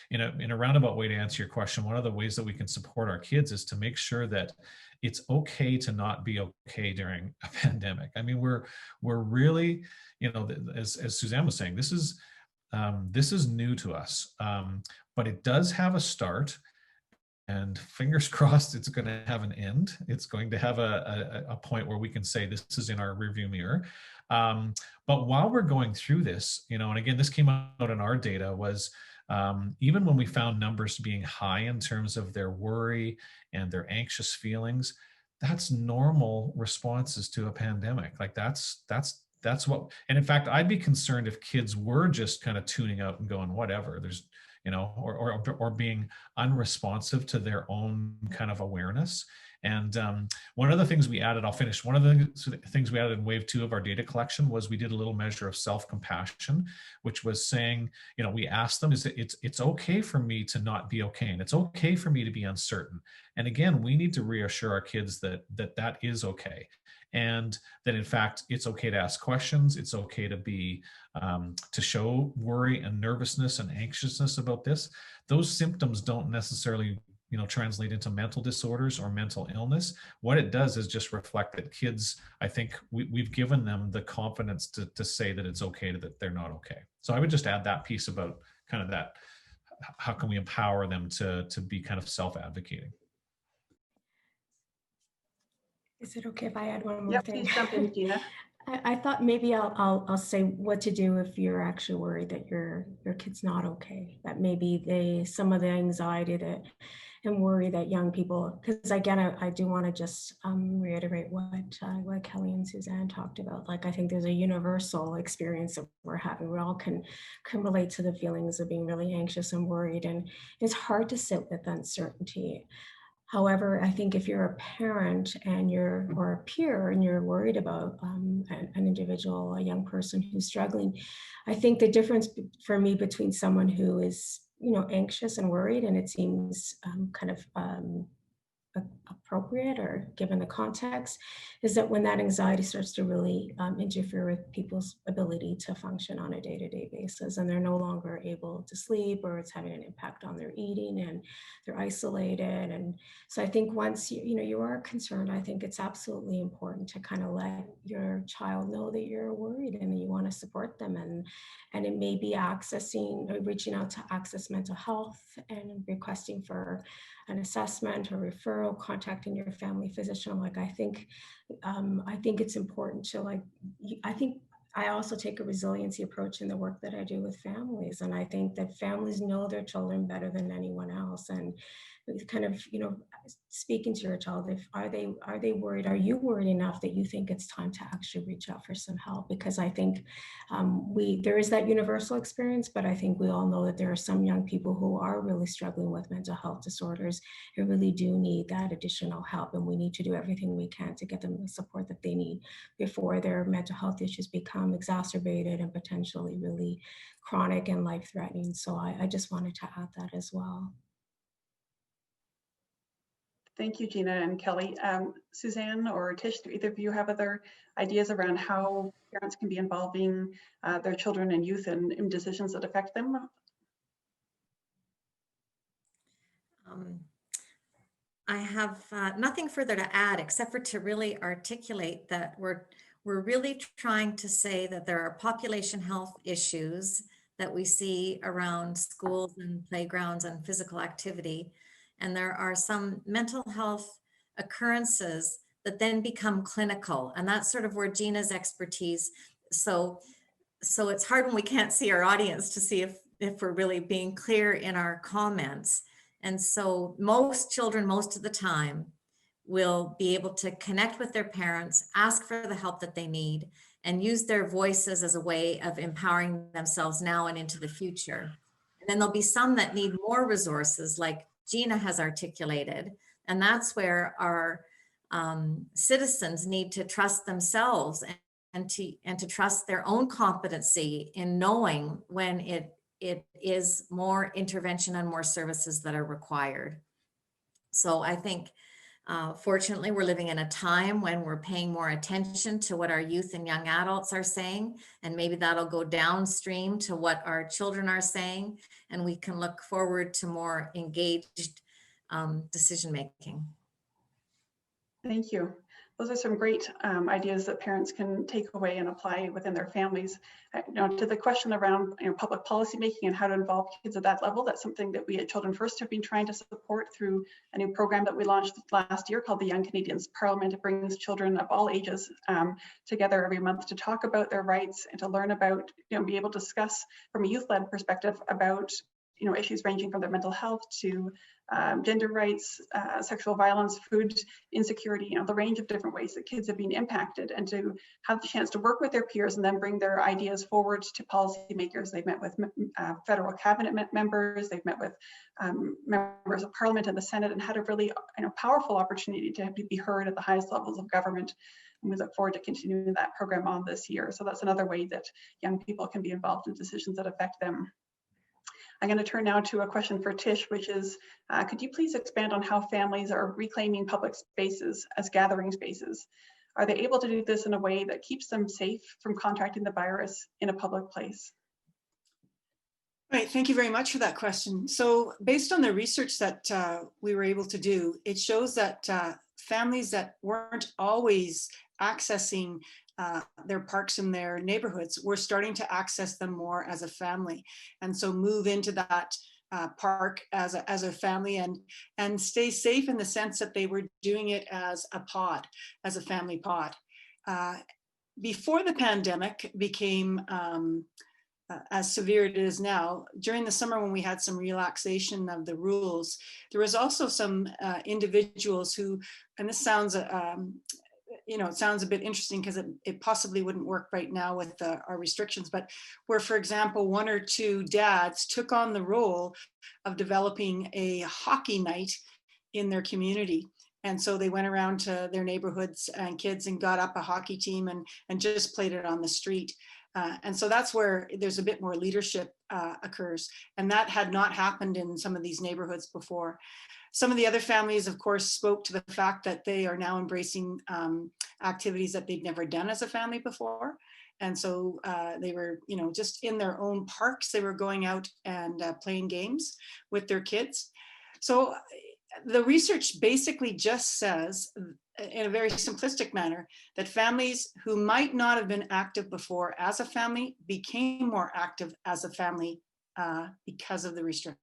in a roundabout way to answer your question, one of the ways that we can support our kids is to make sure that it's okay to not be okay during a pandemic. I mean, we're really, as Suzanne was saying, this is new to us, but it does have a start. And fingers crossed, it's going to have an end. It's going to have a point where we can say this is in our rearview mirror. But while we're going through this, and again, this came out in our data, was even when we found numbers being high in terms of their worry and their anxious feelings, that's normal responses to a pandemic. Like that's what, and in fact, I'd be concerned if kids were just kind of tuning out and going, whatever, there's, or being unresponsive to their own kind of awareness. And one of the things we added, I'll finish, one of the things we added in wave 2 of our data collection was we did a little measure of self-compassion, which was saying, we asked them, it's okay for me to not be okay, and it's okay for me to be uncertain. And again, we need to reassure our kids that is okay. And that in fact, it's okay to ask questions. It's okay to be, to show worry and nervousness and anxiousness about this. Those symptoms don't necessarily, translate into mental disorders or mental illness. What it does is just reflect that kids, I think we've given them the confidence to say that it's okay, that they're not okay. So I would just add that piece about kind of that, how can we empower them to be kind of self-advocating? Is it okay if I add one more thing? Please jump in, Gina. I thought maybe I'll say what to do if you're actually worried that your kid's not okay. That maybe some of the anxiety that and worry that young people, because again, I do want to just reiterate what Kelly and Suzanne talked about. Like, I think there's a universal experience that we're having. We all can relate to the feelings of being really anxious and worried, and it's hard to sit with uncertainty. However, I think if you're a parent and or a peer and you're worried about an individual, a young person who's struggling, I think the difference for me between someone who is, anxious and worried, and it seems kind of appropriate or given the context, is that when that anxiety starts to really interfere with people's ability to function on a day-to-day basis, and they're no longer able to sleep, or it's having an impact on their eating, and they're isolated. And so I think once you are concerned, I think it's absolutely important to kind of let your child know that you're worried and that you want to support them, and it may be reaching out to access mental health and requesting for an assessment or referral, contacting your family physician. Like, I think it's important to I also take a resiliency approach in the work that I do with families. And I think that families know their children better than anyone else. And kind of, speaking to your child, are they worried? Are you worried enough that you think it's time to actually reach out for some help? Because I think there is that universal experience, but I think we all know that there are some young people who are really struggling with mental health disorders and really do need that additional help. And we need to do everything we can to get them the support that they need before their mental health issues become exacerbated and potentially really chronic and life-threatening. So I just wanted to add that as well. Thank you, Gina and Kelly. Suzanne or Tish, do either of you have other ideas around how parents can be involving their children and youth in decisions that affect them? I have nothing further to add except for to really articulate that we're really trying to say that there are population health issues that we see around schools and playgrounds and physical activity. And there are some mental health occurrences that then become clinical. And that's sort of where Gina's expertise. So it's hard when we can't see our audience to see if we're really being clear in our comments. And so most children, most of the time, will be able to connect with their parents, ask for the help that they need, and use their voices as a way of empowering themselves now and into the future. And then there'll be some that need more resources, like Gina has articulated, and that's where our citizens need to trust themselves and to trust their own competency in knowing when it is more intervention and more services that are required. So I think fortunately, we're living in a time when we're paying more attention to what our youth and young adults are saying, and maybe that'll go downstream to what our children are saying, and we can look forward to more engaged decision-making. Thank you. Those are some great ideas that parents can take away and apply within their families. To the question around public policy making and how to involve kids at that level, that's something that we at Children First have been trying to support through a new program that we launched last year called the Young Canadians Parliament. It brings children of all ages together every month to talk about their rights and to learn about, be able to discuss from a youth-led perspective about issues ranging from their mental health to gender rights, sexual violence, food insecurity, the range of different ways that kids have been impacted, and to have the chance to work with their peers and then bring their ideas forward to policymakers. They've met with federal cabinet members, they've met with members of parliament and the Senate, and had a really powerful opportunity to be heard at the highest levels of government. And we look forward to continuing that program on this year. So that's another way that young people can be involved in decisions that affect them. I'm going to turn now to a question for Tish, which is, could you please expand on how families are reclaiming public spaces as gathering spaces? Are they able to do this in a way that keeps them safe from contracting the virus in a public place? Right, thank you very much for that question. So based on the research that we were able to do, it shows that families that weren't always accessing their parks in their neighborhoods, we're starting to access them more as a family, and so move into that park as a family and stay safe in the sense that they were doing it as a pod, as a family pod. Before the pandemic became as severe as it is now, during the summer when we had some relaxation of the rules, there was also some individuals who, and this sounds it sounds a bit interesting because it possibly wouldn't work right now with our restrictions, but where, for example, one or two dads took on the role of developing a hockey night in their community. And so they went around to their neighborhoods and kids and got up a hockey team and just played it on the street. And so that's where there's a bit more leadership occurs. And that had not happened in some of these neighborhoods before. Some of the other families, of course, spoke to the fact that they are now embracing activities that they'd never done as a family before. And so they were, just in their own parks, they were going out and playing games with their kids. So the research basically just says, in a very simplistic manner, that families who might not have been active before as a family became more active as a family because of the restrictions.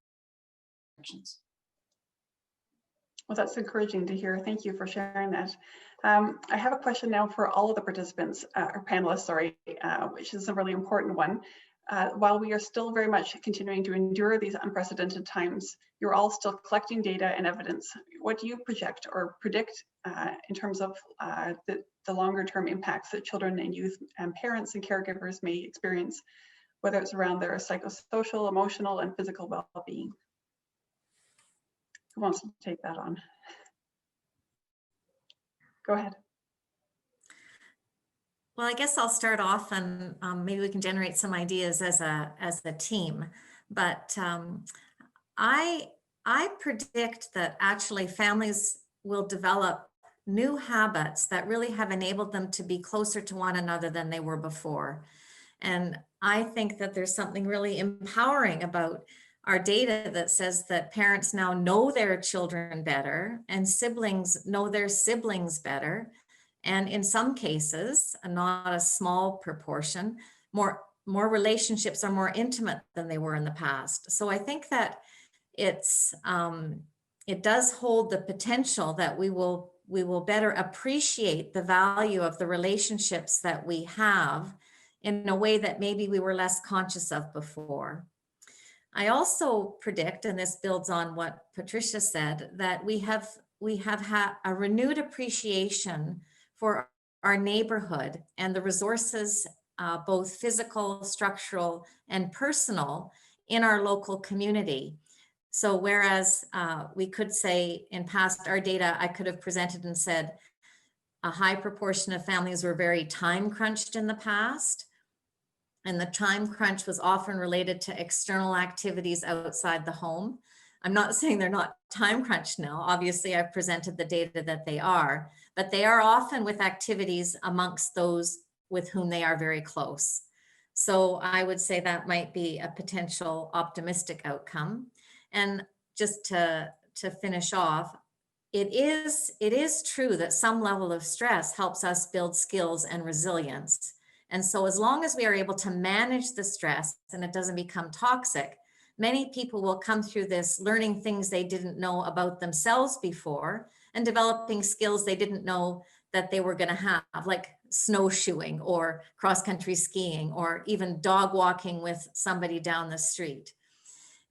Well, that's encouraging to hear. Thank you for sharing that. I have a question now for all of the participants, or panelists, sorry, which is a really important one. While we are still very much continuing to endure these unprecedented times, you're all still collecting data and evidence. What do you project or predict in terms of the longer term impacts that children and youth and parents and caregivers may experience, whether it's around their psychosocial, emotional, and physical well-being? Who wants to take that on? Go ahead. Well, I guess I'll start off, and maybe we can generate some ideas as a team. But I predict that actually families will develop new habits that really have enabled them to be closer to one another than they were before. And I think that there's something really empowering about our data that says that parents now know their children better and siblings know their siblings better. And in some cases, not a small proportion, more relationships are more intimate than they were in the past. So I think that it does hold the potential that we will better appreciate the value of the relationships that we have in a way that maybe we were less conscious of before. I also predict, and this builds on what Patricia said, that we have had a renewed appreciation for our neighborhood and the resources, both physical, structural, and personal in our local community. So whereas we could say in past our data, I could have presented and said a high proportion of families were very time crunched in the past. And the time crunch was often related to external activities outside the home. I'm not saying they're not time crunched now. Obviously, I've presented the data that they are, but they are often with activities amongst those with whom they are very close. So I would say that might be a potential optimistic outcome. And just to finish off, it is true that some level of stress helps us build skills and resilience. And so as long as we are able to manage the stress and it doesn't become toxic, many people will come through this learning things they didn't know about themselves before and developing skills they didn't know that they were going to have, like snowshoeing or cross-country skiing or even dog walking with somebody down the street.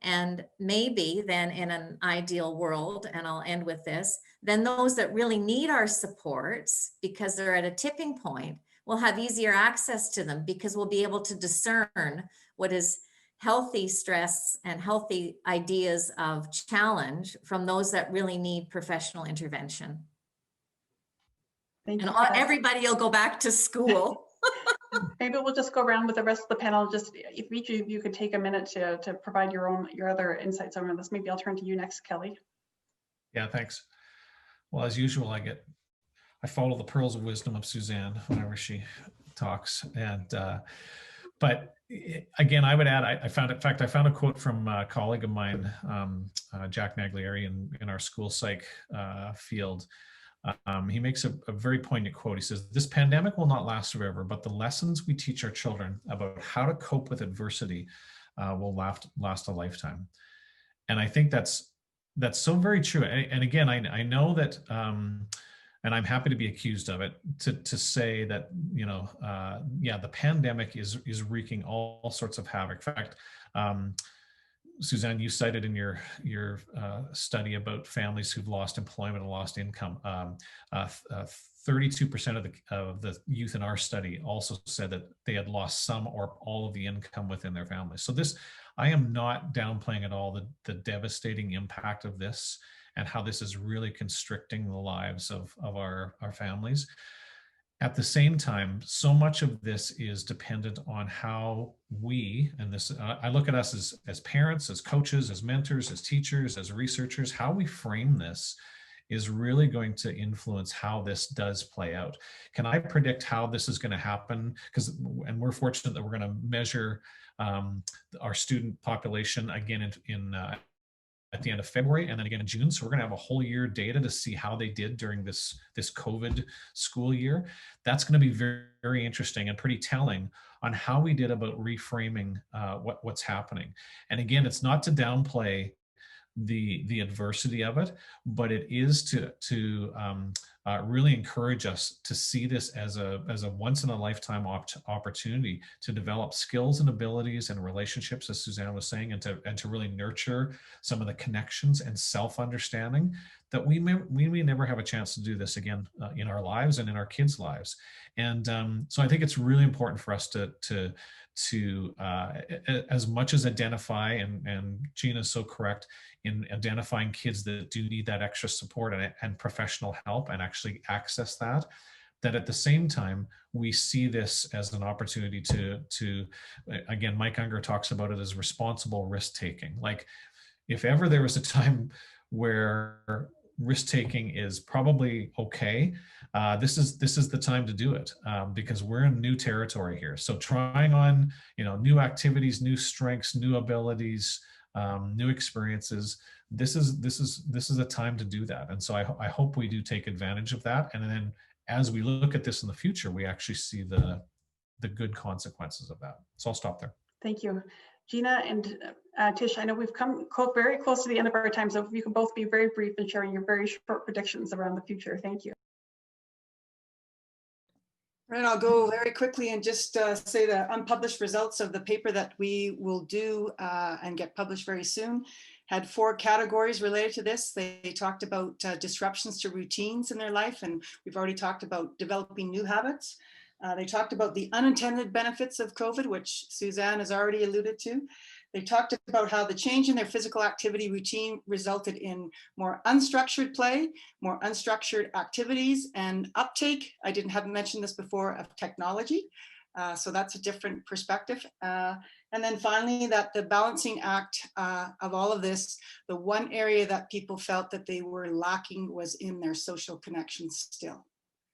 And maybe then in an ideal world, and I'll end with this, then those that really need our supports because they're at a tipping point will have easier access to them because we'll be able to discern what is healthy stress and healthy ideas of challenge from those that really need professional intervention. Thank you. And everybody will go back to school. Maybe we'll just go around with the rest of the panel. Just if each of you could take a minute to provide your other insights on this. Maybe I'll turn to you next, Kelly. Yeah, thanks. Well, as usual, I follow the pearls of wisdom of Suzanne whenever she talks. And, but again, I would add, I found a quote from a colleague of mine, Jack Naglieri in our school psych field. He makes a very poignant quote. He says, "This pandemic will not last forever, but the lessons we teach our children about how to cope with adversity will last a lifetime." And I think that's so very true. And again, I know that, and I'm happy to be accused of it, to say that, yeah, the pandemic is wreaking all sorts of havoc. In fact, Suzanne, you cited in your study about families who've lost employment and lost income. 32% of the youth in our study also said that they had lost some or all of the income within their families. So I am not downplaying at all the devastating impact of this and how this is really constricting the lives of our families. At the same time, so much of this is dependent on how we, and this, I look at us as parents, as coaches, as mentors, as teachers, as researchers, how we frame this is really going to influence how this does play out. Can I predict how this is going to happen? And we're fortunate that we're going to measure our student population again at the end of February and then again in June. So we're going to have a whole year data to see how they did during this COVID school year. That's going to be very, very interesting and pretty telling on how we did about reframing what's happening. And again, it's not to downplay the adversity of it, but it is to really encourage us to see this as a once in a lifetime opportunity to develop skills and abilities and relationships, as Suzanne was saying, and to really nurture some of the connections and self-understanding that we may never have a chance to do this again in our lives and in our kids' lives. And so I think it's really important for us to as much as identify, and Gina's so correct in identifying kids that do need that extra support and professional help and actually access that at the same time, we see this as an opportunity to again, Mike Unger talks about it as responsible risk-taking. Like if ever there was a time where risk taking is probably okay, this is the time to do it, because we're in new territory here. So trying on, new activities, new strengths, new abilities, new experiences. This is a time to do that. And so I hope we do take advantage of that. And then as we look at this in the future, we actually see the good consequences of that. So I'll stop there. Thank you. Gina and Tish, I know we've come very close to the end of our time, so if you can both be very brief in sharing your very short predictions around the future. Thank you. Right, I'll go very quickly and just say the unpublished results of the paper that we will do and get published very soon had 4 categories related to this. They talked about disruptions to routines in their life, and we've already talked about developing new habits. They talked about the unintended benefits of COVID, which Suzanne has already alluded to. They talked about how the change in their physical activity routine resulted in more unstructured play, more unstructured activities, and uptake, I haven't mentioned this before, of technology. So that's a different perspective. And then finally, that the balancing act of all of this, the one area that people felt that they were lacking was in their social connections still.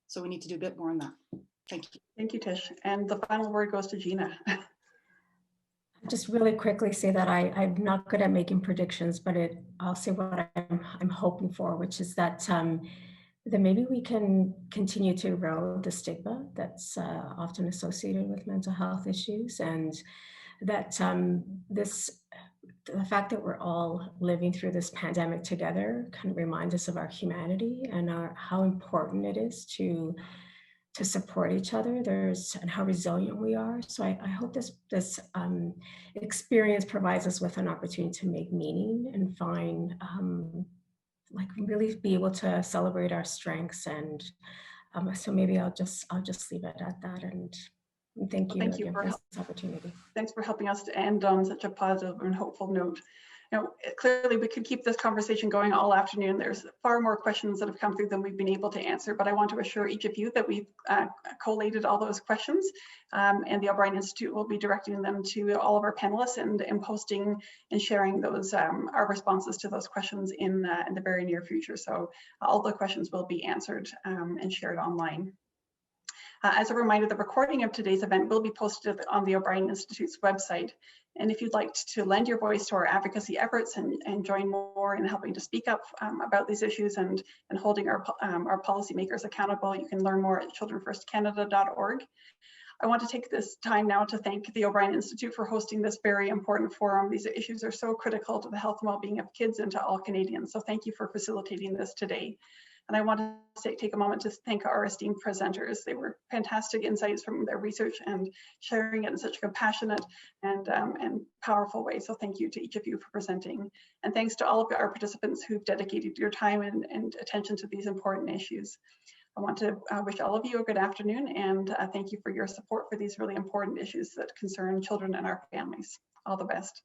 So we need to do a bit more on that. Thank you. Thank you, Tish. And the final word goes to Gina. Just really quickly say that I'm not good at making predictions, but I'll say what I'm hoping for, which is that that maybe we can continue to erode the stigma that's often associated with mental health issues, and that the fact that we're all living through this pandemic together kind of reminds us of our humanity and how important it is to support each other, and how resilient we are. So I hope this experience provides us with an opportunity to make meaning and find, really be able to celebrate our strengths. And so maybe I'll just leave it at that. And thank you again for this opportunity. Thanks for helping us to end on such a positive and hopeful note. Clearly we could keep this conversation going all afternoon. There's far more questions that have come through than we've been able to answer, but I want to assure each of you that we've collated all those questions, and the O'Brien Institute will be directing them to all of our panelists and posting and sharing those our responses to those questions in the very near future. So all the questions will be answered and shared online. As a reminder, the recording of today's event will be posted on the O'Brien Institute's website. And if you'd like to lend your voice to our advocacy efforts and join more in helping to speak up about these issues and holding our policymakers accountable, you can learn more at childrenfirstcanada.org. I want to take this time now to thank the O'Brien Institute for hosting this very important forum. These issues are so critical to the health and well-being of kids and to all Canadians. So thank you for facilitating this today. And I want to take a moment to thank our esteemed presenters. They were fantastic insights from their research and sharing it in such a compassionate and powerful way. So thank you to each of you for presenting. And thanks to all of our participants who've dedicated your time and attention to these important issues. I want to wish all of you a good afternoon, and thank you for your support for these really important issues that concern children and our families. All the best.